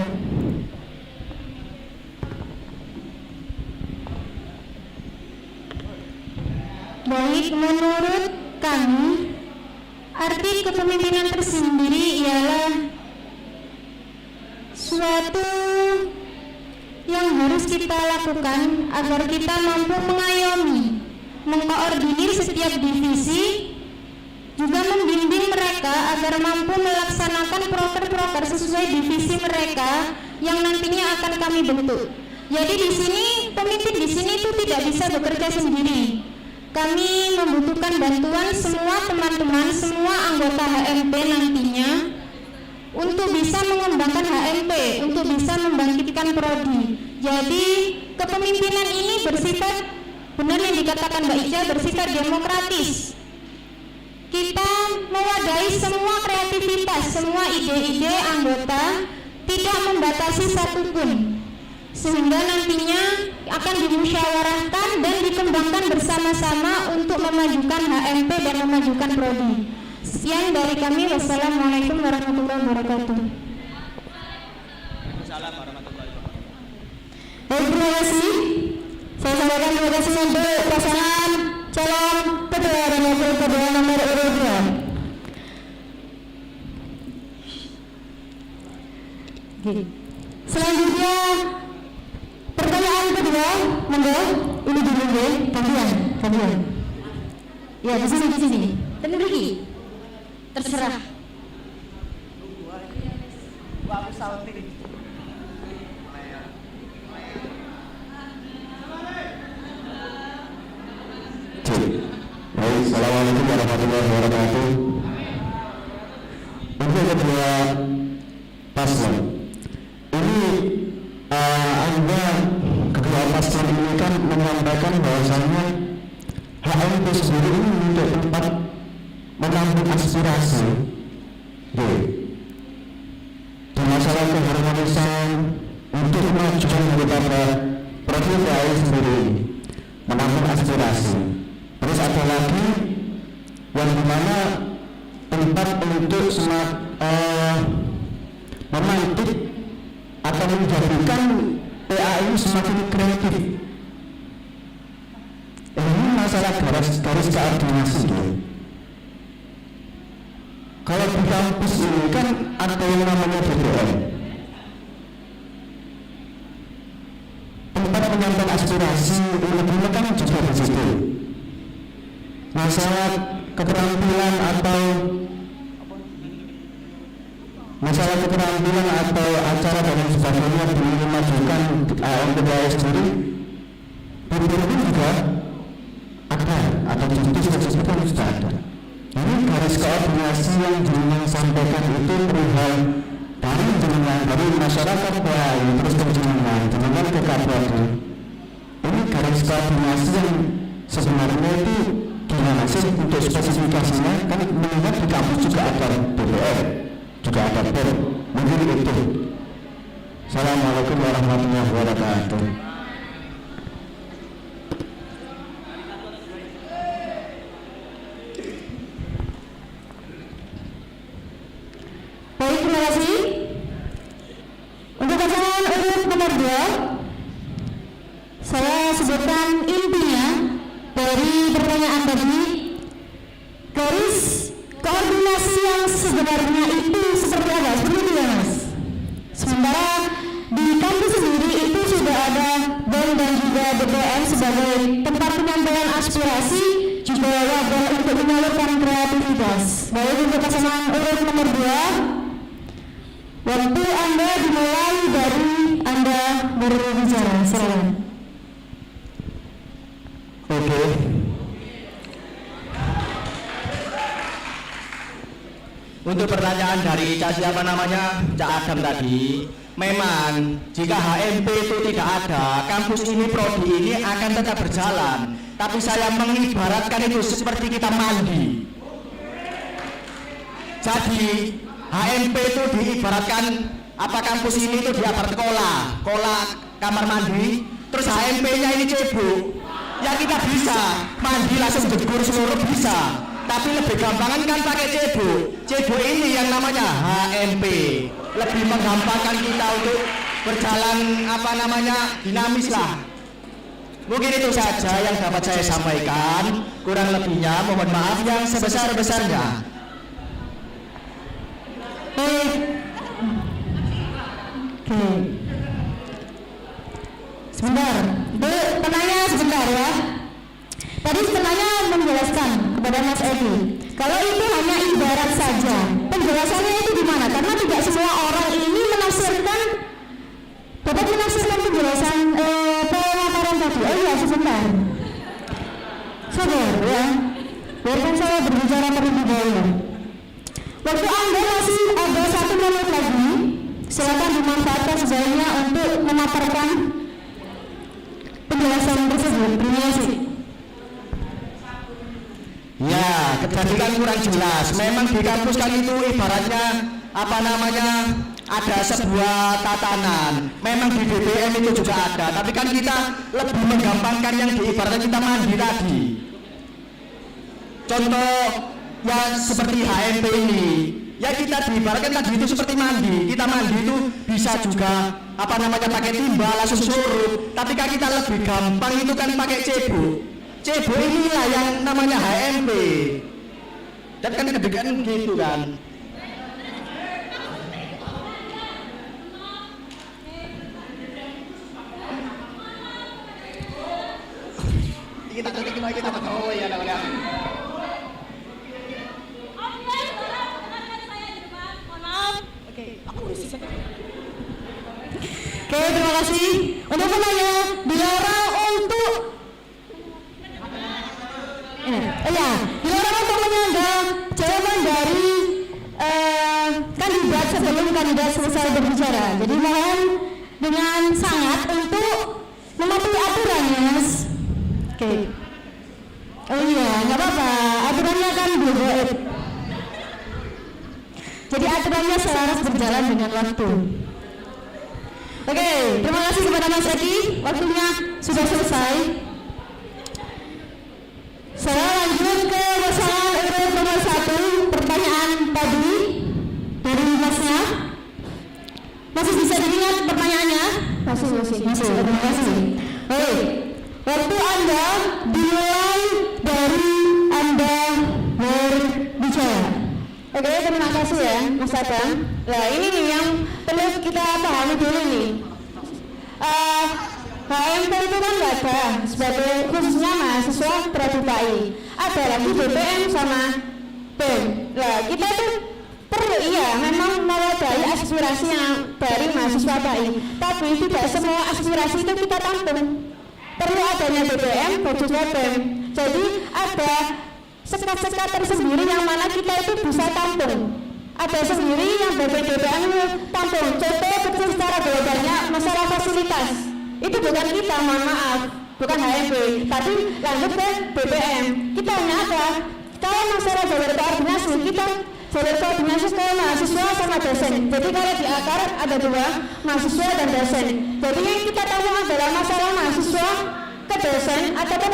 Baik, menurut kami, arti kepemimpinan tersendiri ialah suatu yang harus kita lakukan agar kita mampu mengayomi, mengkoordinir setiap divisi, juga membimbing mereka agar mampu melaksanakan proker-proker sesuai divisi mereka yang nantinya akan kami bentuk. Jadi di sini pemimpin di sini itu tidak bisa bekerja sendiri. Kami membutuhkan bantuan semua teman-teman, semua anggota HMP nantinya untuk bisa mengembangkan HMP, untuk bisa membangkitkan prodi. Jadi kepemimpinan ini bersifat, benar yang dikatakan Mbak Ica, bersifat demokratis. Kita mewadahi semua kreativitas, semua ide-ide anggota, tidak membatasi satupun, sehingga nantinya akan dimusyawarahkan dan dikembangkan bersama-sama untuk memajukan HMP dan memajukan prodi. Sekian dari kami. Wassalamualaikum warahmatullahi wabarakatuh. Waalaikumsalam warahmatullahi wabarakatuh. Baik, terima kasih. Saya sampaikan terima kasih untuk pasangan calon ketua dan wakil ketua nomor urut 2. Selanjutnya pertanyaan kedua, monggo. Ini dulu, kalian. Ya, di sini. Dan beri. Terserah. Assalamualaikum warahmatullahi wabarakatuh. Untuk kedua paslon, ini Anda kedua paslon ini kan menyampaikan bahwasannya HMP sendiri ini untuk tempat menampung aspirasi di masalah keharmonisan untuk kemajuan daripada profil PAI sendiri menampung aspirasi. Terus ada lagi yang dimana tempat untuk memantik atau menjadikan PAI semakin kreatif. Ini masalah garis koordinasi. Kalau di kampus ini kan ada yang namanya DPM, tempat menyampaikan aspirasi ini kan juga di situ. Masalah keterampilan atau acara dan sebagainya dimajukan PAI sendiri, itu juga ada diskusi kan sudah ada. Ini garis koordinasi yang jenengan sampaikan itu perihal dari masyarakat PAI terus ke jenengan ke KPD. Ini garis koordinasi yang sebenarnya itu gimana sih untuk spesifikasinya? Kan mengingat di kampus juga ada DPR, juga ada BEM, mungkin itu. Assalamualaikum warahmatullahi wabarakatuh. Baik, terima kasih. Untuk pasangan urut nomor 2, saya sebutkan intinya dari pertanyaan tadi. Garis koordinasi yang sebenarnya itu seperti apa? Seperti itu ya Mas. Sementara di kampus sendiri itu sudah ada BEM dan juga DPM sebagai tempat penyampaian aspirasi, juga wadah untuk menyalurkan kreativitas. Baik, untuk pasangan urut nomor 2, waktu Anda dimulai dari Anda berbicara. Silakan. Oke. Untuk pertanyaan dari Cak Adam tadi, memang jika HMP itu tidak ada, kampus ini, prodi ini akan tetap berjalan. Tapi saya mengibaratkan itu seperti kita mandi. Jadi HMP itu diibaratkan kampus ini itu diibarat kola kamar mandi, terus HMP-nya ini cebok. Ya kita bisa mandi langsung jegur seluruh bisa. Tapi lebih gampangan kan pakai cebok ini yang namanya HMP, lebih menggampangkan kita untuk berjalan dinamis lah. Mungkin itu saja yang dapat saya sampaikan, kurang lebihnya mohon maaf yang sebesar-besarnya. Sebentar, Bu, penanya sebentar ya. Tadi penanya menjelaskan kepada Mas Edi, kalau itu hanya ibarat saja, penjelasannya itu di mana? Karena tidak semua orang ini menafsirkan, dapat menafsirkan penjelasan pemaparan tadi. Oh iya, sebentar. Sabar ya, biarkan saya berbicara terlebih dahulu. Waktu Anda masih ada 1 menit lagi, silakan dimanfaatkan sebaiknya untuk memaparkan penjelasan tersebut. Terima kasih. Ya, tadi kan kurang jelas. Memang di kampus kan itu ibaratnya ada sebuah tatanan. Memang di DPM itu juga ada, tapi kan kita lebih menggampangkan yang diibaratkan kita mandi tadi. Contoh ya seperti HMP ini. Ya kita diibaratkan tadi itu seperti mandi. Kita mandi itu bisa juga pakai timbal langsung surut. Tapi kan kita lebih gampang itu kan pakai cebok. Cebok inilah yang namanya HMP. Dan kan kedegan gitu kan. Kita tahu ya namanya. Oke, terima kasih. Untuk penanya, dilarang untuk kandidat selesai berbicara. Jadi mohon dengan sangat untuk mematuhi aturannya, Mas. Oke. Oh iya, nggak apa-apa. Aturannya kan beda. Jadi aturannya selaras berjalan dengan waktu. Oke, terima kasih kepada Mas Edi. Waktunya sudah selesai. Saya lanjut ke pasangan urut nomor 1. Pertanyaan tadi dari Masnya. Masih bisa diingat pertanyaannya? Masih. Terima kasih. Oke, waktu Anda dimulai dari Anda berbicara. Oke, terima kasih ya Mas Adam. Nah ini nih yang perlu kita pahami dulu nih. HMP itu kan nggak ada sebagai khususnya mahasiswa prodi PAI. Ada lagi BPM sama BEM. Nah kita itu perlu memang mewadahi aspirasi yang dari mahasiswa PAI. Tapi tidak semua aspirasi itu kita tampung. Perlu adanya BPM dan juga BEM. Jadi ada sekat-sekat tersendiri yang mana kita itu bisa tampung. Ada sendiri yang BPM tampung. Contoh kecil secara globalnya masalah fasilitas. Itu bukan kita, mohon maaf, bukan HMP. Tapi lanjut ke BPM. Kita hanya ada kalau masalah jalur koordinasi, kita jalur koordinasi ke mahasiswa sama dosen. Jadi kalau di akar ada 2, mahasiswa dan dosen. Jadi yang kita tampung adalah masalah mahasiswa ke dosen ataupun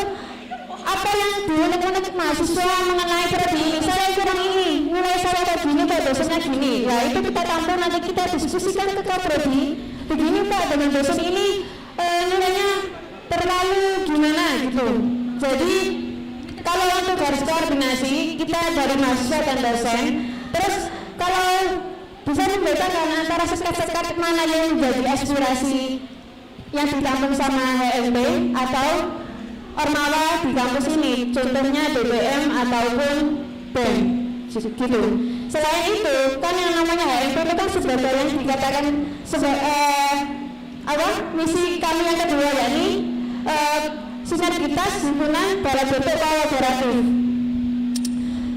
apa yang diunek-unek mahasiswa mengenai prodi ini. Saya kurang ini, nilai saya kayak gini, kayak dosennya gini. Nah itu kita tampung, nanti kita diskusikan ke prodi. Begini Pak, dengan dosen ini nilainya terlalu gimana gitu. Jadi kalau untuk garis koordinasi kita dari mahasiswa dan dosen. Terus kalau bisa membedakan antara sekat-sekat mana yang menjadi aspirasi yang ditampung sama HMP atau Ormawa di kampus ini, contohnya BBM ataupun BEM gitu. Selain itu kan yang namanya HMP itu kan sebagai yang dikatakan misi kami yang kedua, yakni sinergitas himpunan dalam bentuk kolaboratif.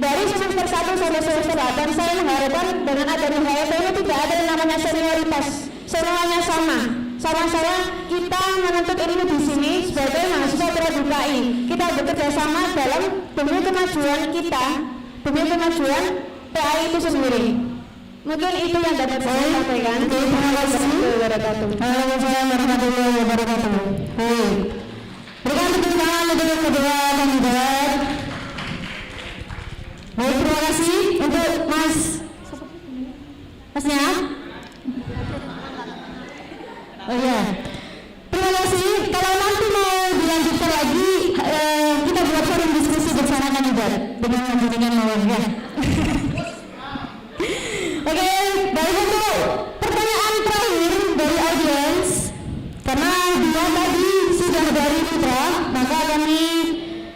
Dari semester 1 sampai semester 8 saya mengharapkan dengan adanya HMP ini tidak ada yang namanya senioritas, semuanya sama-sama kita menuntut ilmu di sini sebagai mahasiswa prodi PAI. Kita bekerja sama dalam demi kemajuan kita, demi kemajuan PAI itu sendiri. Mungkin itu yang dapat saya sampaikan. Terima kasih. Waalaikumsalam warahmatullahi wabarakatuh. Berikan tepuk tangan untuk kedua kandidat. Baik, terima kasih untuk Masnya. Oh iya. Terima kasih. Kalau nanti mau dilanjutkan lagi, kita buat forum diskusi bersama kandidat dengan menjadikan lawan ya. Oke, baik, untuk pertanyaan terakhir dari audiens, karena dia tadi sudah dari Mitra, maka kami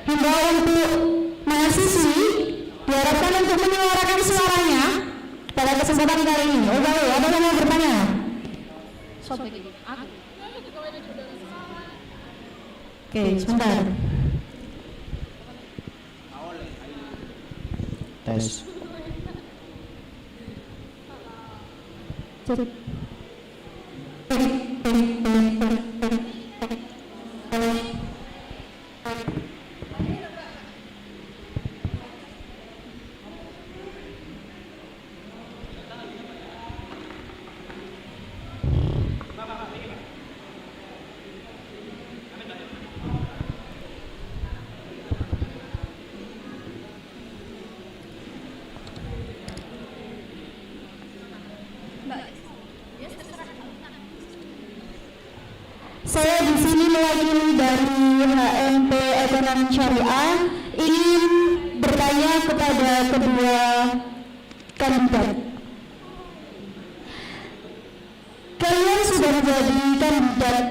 himbau untuk mahasiswi diharapkan untuk menyuarakan suaranya pada kesempatan kali ini. Oh baik, ada yang mau bertanya? Oke, sebentar. Tes. Saya di sini mewakili dari HMP Ekonomi Syariah ingin bertanya kepada kedua kandidat. Kalian sudah menjadi kandidat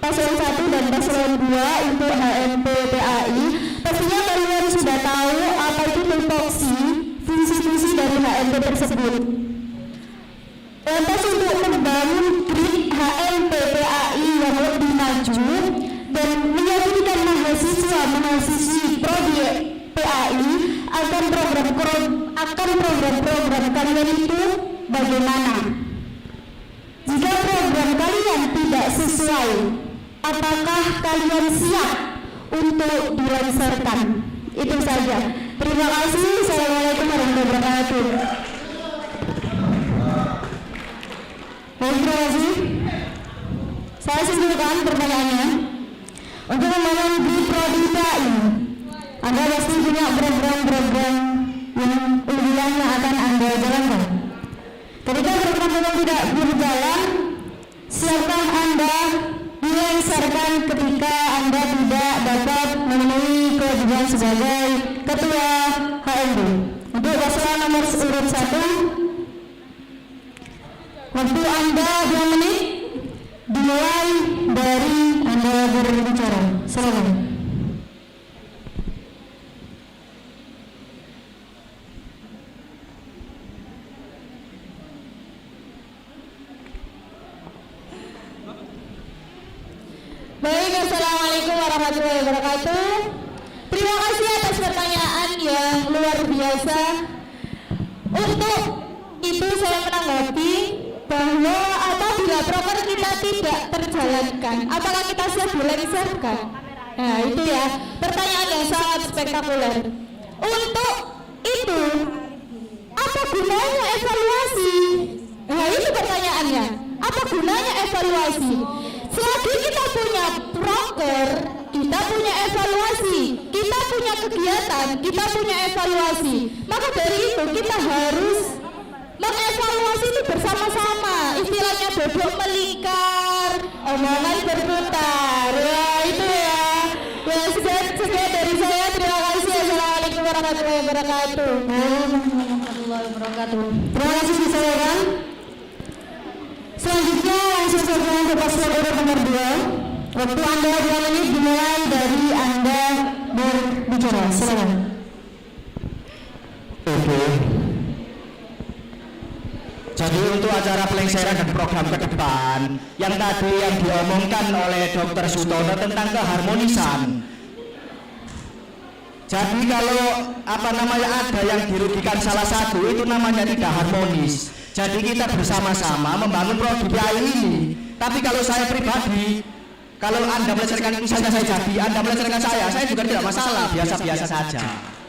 paslon 1 dan paslon 2 untuk HMP PAI. Pastinya kalian sudah tahu apa itu tupoksi fungsi-fungsi dari HMP tersebut. Lantas untuk membangun grid HMP PAI yang lebih maju dan meyakinkan mahasiswa-mahasiswi prodi PAI akan program akan program-program kalian itu bagaimana? Jika program kalian tidak sesuai, apakah kalian siap untuk dilengsarkan? Itu saja. Terima kasih. Assalamualaikum warahmatullahi wabarakatuh. Baik, terima kasih. Saya simpulkan pertanyaannya. Untuk membangun grup prodi PAI, Anda pasti punya program-program yang unggulannya akan Anda jalankan. Ketika program-program tidak berjalan, siapkah Anda dilengsarkan ketika Anda tidak dapat memenuhi kewajiban sebagai Ketua HMB? Untuk paslon nomor urut 1, waktu Anda 2 menit dimulai dari Anda berbicara. Silakan. Baik, assalamualaikum warahmatullahi wabarakatuh. Terima kasih atas pertanyaan yang luar biasa. Untuk itu saya menanggapi bahwa apabila proker kita tidak terjalankan, apakah kita siap dilengsarkan? Nah itu ya, pertanyaan yang sangat spektakuler. Untuk itu, apa gunanya evaluasi? Nah itu pertanyaannya, apa gunanya evaluasi? Selagi kita punya proker, kita punya evaluasi, kita punya kegiatan, kita punya evaluasi, maka dari itu kita harus mengevaluasi itu bersama-sama. Istilahnya duduk melingkar, omongan berputar. Ya itu ya. Ya sekian dari saya. Terima kasih. Assalamualaikum warahmatullahi wabarakatuh. Warahmatullahi wabarakatuh. Terima kasih disampaikan. Selanjutnya langsung saja ke paslon urut nomor 2. Waktu Anda 2 menit dimulai dari Anda berbicara. Silakan. Oke. Jadi untuk acara pelengseran dan program ke depan, yang tadi yang diomongkan oleh Dr. Sutono tentang keharmonisan. Jadi kalau ada yang dirugikan salah satu, itu namanya tidak harmonis. Jadi kita bersama-sama membangun prodi PAI ini. Tapi kalau saya pribadi, kalau Anda melengsarkan misalnya saya jadi, Anda melengsarkan saya juga tidak masalah, biasa-biasa saja.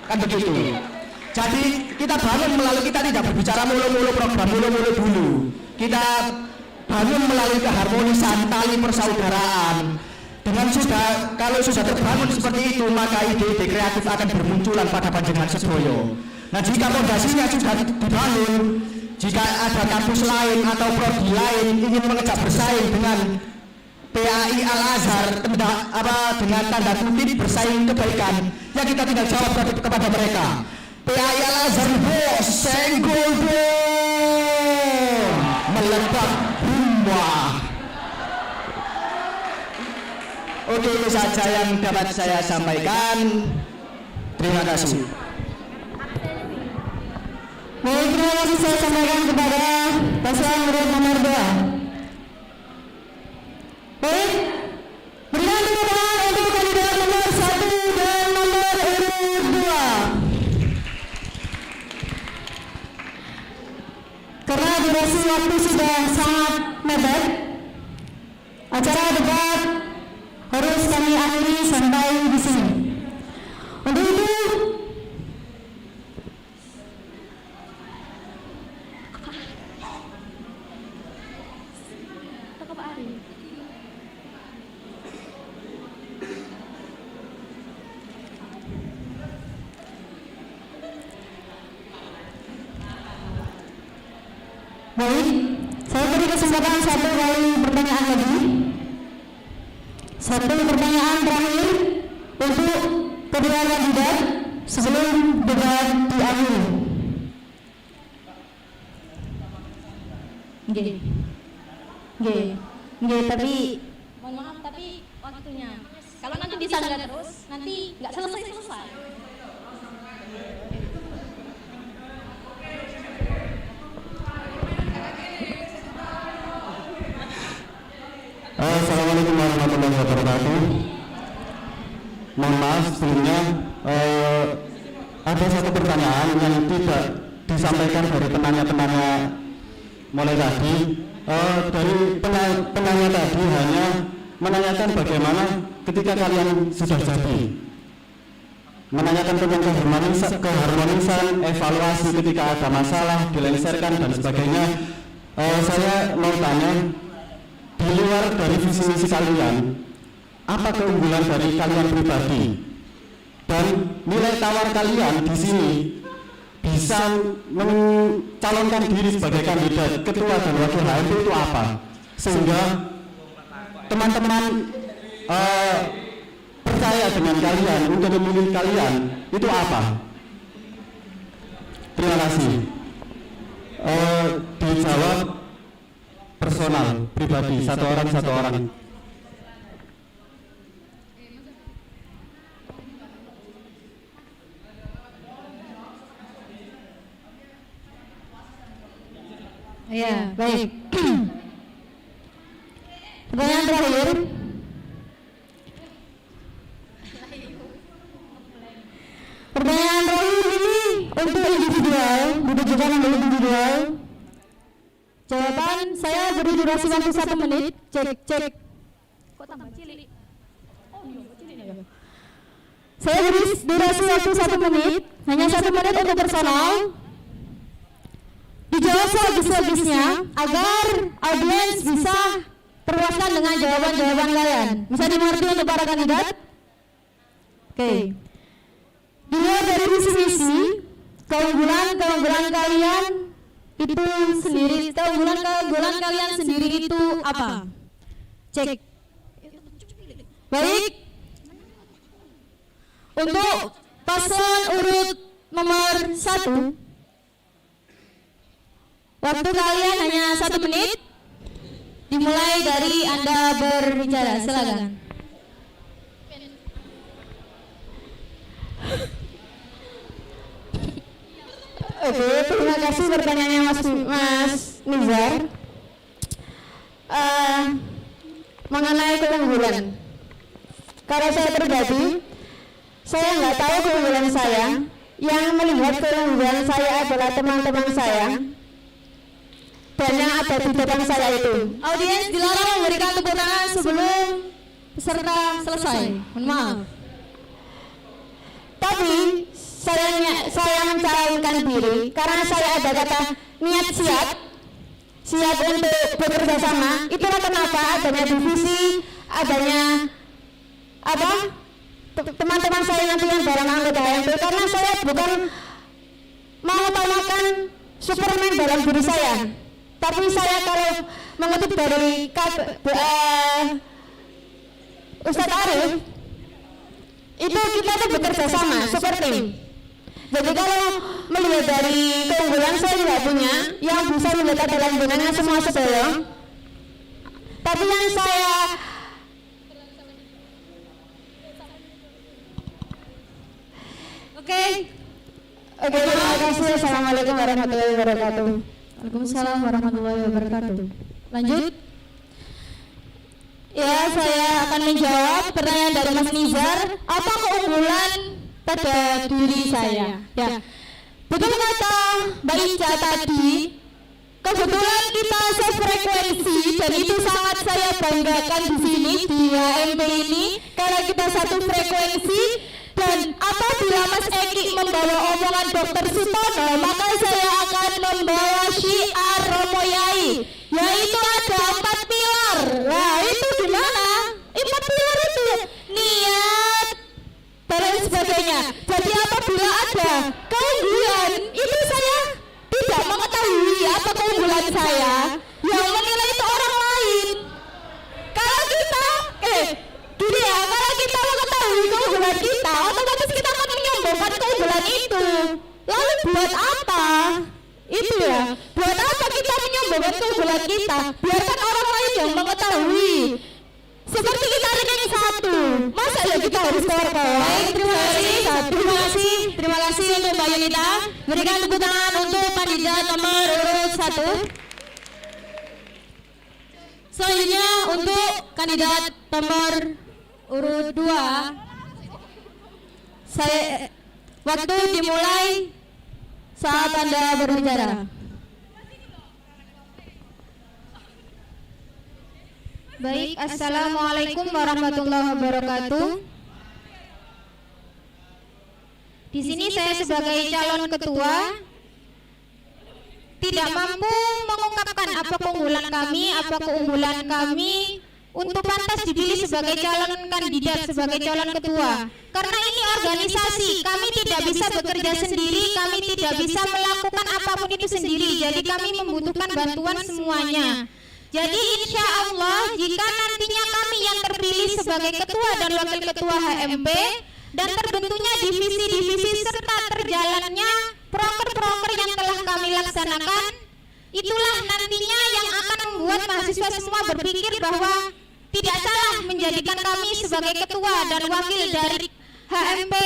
Kan begitu. Jadi kita bangun melalui, kita tidak berbicara mulu-mulu program mulu-mulu dulu. Kita bangun melalui keharmonisan tali persaudaraan. Kalau sudah terbangun seperti itu, maka ide-ide kreatif akan bermunculan pada panjenengan seboyo. Nah jika fondasinya sudah dibangun, jika ada kampus lain atau prodi lain ingin mengejar bersaing dengan PAI Al-Azhar dengan tanda kutip bersaing kebaikan, ya kita tinggal jawab kepada mereka. PAI Al-Azhar bos, senggol dong, meledak rumah. Oke, itu saja yang dapat saya sampaikan. Terima kasih. Baik, terima kasih saya sampaikan kepada paslon urut nomor 2. Baik, berikan tepuk tangan untuk kandidat nomor 1 dan nomor urut 2. Karena durasi waktu sudah sangat mepet, acara debat harus kami akhiri sampai di sini. Untuk itu, baik, saya beri kesempatan 1 kali pertanyaan lagi. 1 pertanyaan terakhir untuk kedua kandidat sebelum debat diakhiri. Nggih, tapi mohon maaf tapi waktunya. Kalau nanti disanggah terus, nanti nggak selesai-selesai. Assalamualaikum warahmatullahi wabarakatuh. Mohon maaf sebelumnya ada satu pertanyaan yang tidak disampaikan dari penanya-penanya mulai tadi. Dari penanya tadi hanya menanyakan bagaimana ketika kalian sudah jadi, menanyakan tentang keharmonisan, evaluasi ketika ada masalah, dilengsarkan dan sebagainya. Saya mau tanya, di luar dari visi misi kalian, apa keunggulan dari kalian pribadi dan nilai tawar kalian di sini bisa mencalonkan diri sebagai kandidat ketua dan wakil HMP itu apa, sehingga teman-teman percaya dengan kalian untuk memilih kalian itu apa? Terima kasih. Dijawab personal, pribadi, satu orang. Ya, baik. Pertanyaan terakhir. Pertanyaan terakhir ini untuk individual, ditujukan untuk individual. Jawaban saya beri durasi waktu 1 menit. Cek. Kok tambah cilik? Oh, iya, cilik ya. Saya beri durasi waktu 1 menit. Hanya 1 menit untuk personal. Dijawab sehabis-habisnya agar audiens bisa terpuaskan dengan jawaban-jawaban kalian. Bisa dimengerti untuk para kandidat? Oke. Dilihat dari visi-misi, keunggulan kalian itu sendiri, keunggulan kalian sendiri itu apa? Cek. Baik. Untuk paslon urut nomor 1, waktu kalian hanya 1 menit. Dimulai dari Anda berbicara, silakan. Oke, terima kasih pertanyaannya Mas Nizar. Mengenai keunggulan, kalau saya pribadi, saya nggak tahu keunggulan saya. Yang melihat keunggulan saya adalah teman-teman saya dan yang ada di depan saya itu. Audiens dilarang memberikan tepuk tangan sebelum peserta selesai. Mohon maaf. Tapi saya mencalonkan diri karena saya ada kata niat siap untuk bekerja sama. Itulah kenapa adanya divisi, adanya teman-teman saya nanti yang dalam anggota HMP, karena saya bukan mengutamakan Superman dalam diri saya, tapi saya kalau mengutip dari Ustadz Arif, itu kita tuh bekerja sama, super tim. Jadi kalau melihat dari keunggulan saya tidak punya, yang bisa melihat adalah benangnya semua sebelum. Tapi yang saya Oke, terima kasih. Assalamualaikum warahmatullahi wabarakatuh. Waalaikumsalam warahmatullahi wabarakatuh. Lanjut. Ya, saya akan menjawab pertanyaan dari Mas Nizar. Apa keunggulan pada diri saya? Ya, betul kata Mbak Ica tadi. Kebetulan kita sefrekuensi dan itu sangat saya banggakan di sini di HMP ini karena kita satu frekuensi. Dan apabila Mas Eki membawa omongan Dr. Sutono, maka saya akan membawa syiar Romo Yai, yaitu ada 4 pilar. Nah, itu gimana? 4 pilar itu niat dan lain sebagainya. Jadi apabila ada keunggulan, itu saya tidak mengetahui apa keunggulan saya. Yang menilai itu orang lain. Kalau kita, gini ya, kalau kita mengetahui keunggulan kita, otomatis kita akan menyombongkan keunggulan itu. Lalu buat apa? Itu ya, buat apa kita menyombongkan keunggulan kita? Biarkan orang lain yang mengetahui. Seperti kita ranking 1, masa ya kita harus keluar-keluar? Baik, terima kasih untuk Mbak Yunita. Berikan tepuk tangan untuk kandidat nomor urut 1. Selanjutnya untuk kandidat nomor urut 2, saya Waktu dimulai saat Anda berbicara. Baik, Assalamualaikum warahmatullahi wabarakatuh. Di sini saya sebagai calon ketua tidak mampu mengungkapkan apa keunggulan kami untuk pantas dipilih sebagai calon kandidat sebagai calon ketua. Karena ini organisasi, kami tidak bisa bekerja sendiri, kami tidak bisa melakukan apapun itu sendiri. Jadi kami membutuhkan bantuan semuanya. Jadi insya Allah jika nantinya kami yang terpilih sebagai ketua dan wakil ketua HMP dan terbentuknya divisi-divisi serta terjalannya proker-proker yang telah kami laksanakan, itulah nantinya yang akan membuat mahasiswa semua berpikir bahwa tidak salah menjadikan kami sebagai ketua dan wakil dari HMP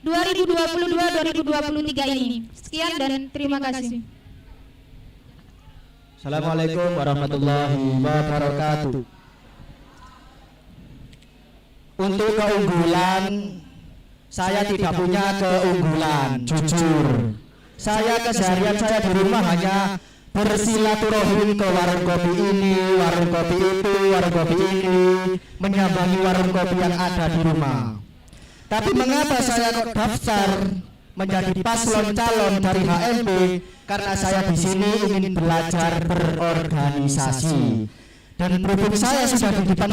2022-2023 ini. Sekian dan terima kasih. Assalamualaikum warahmatullahi wabarakatuh. Untuk keunggulan, saya tidak punya keunggulan, jujur. Saya keseharian saya di rumah hanya bersilaturahim ke warung kopi ini, warung kopi itu, warung kopi ini, menyambangi warung kopi yang ada di rumah. Tapi mengapa saya kok daftar menjadi paslon calon dari HMP? Karena saya di sini ingin belajar berorganisasi. Dan berhubung saya sudah di depan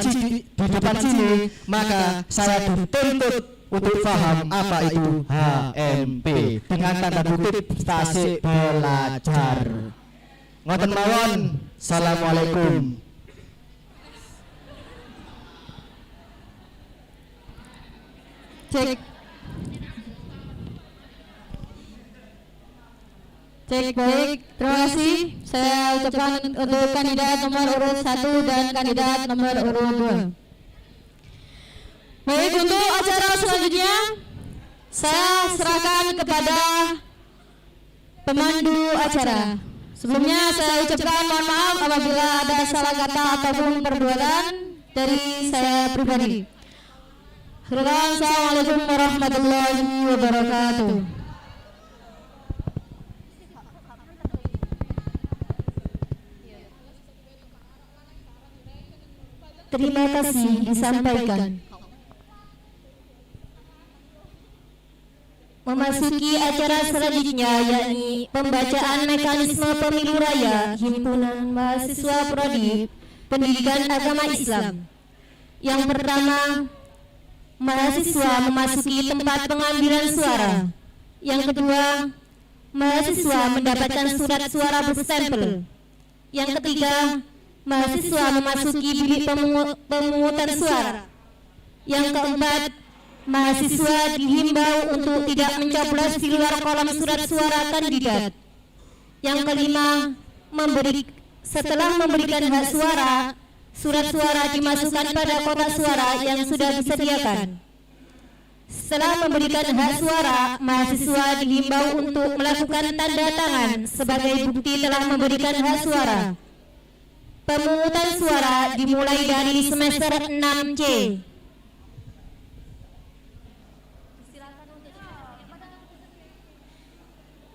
sini, maka saya dituntut untuk paham apa itu HMP dengan tanda kutip tasik belajar. Ngoten mawon. Assalamualaikum. Cek. Cek, baik, terima kasih. Saya ucapkan untuk kandidat nomor urut 1 dan kandidat nomor urut 2. Baik, untuk acara selanjutnya saya serahkan kepada pemandu acara. Sebelumnya saya ucapkan mohon maaf apabila ada salah kata ataupun perbuatan dari saya pribadi. Assalamualaikum warahmatullahi wabarakatuh. Terima kasih disampaikan. Memasuki acara selanjutnya yakni pembacaan mekanisme pemilu raya Himpunan Mahasiswa Prodi Pendidikan Agama Islam. Yang pertama, mahasiswa memasuki tempat pengambilan suara. Yang kedua, mahasiswa mendapatkan surat suara berstempel. Yang ketiga, mahasiswa memasuki bilik pemungutan suara. Yang keempat, mahasiswa dihimbau untuk tidak mencoblos di luar kolom surat suara kandidat. Yang kelima, setelah memberikan hak suara, surat suara dimasukkan pada kotak suara yang sudah disediakan. Setelah memberikan hak suara, mahasiswa dihimbau untuk melakukan tanda tangan sebagai bukti telah memberikan hak suara. Pemungutan suara dimulai dari semester 6C.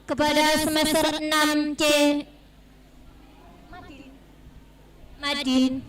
Kepada semester 6C Madin.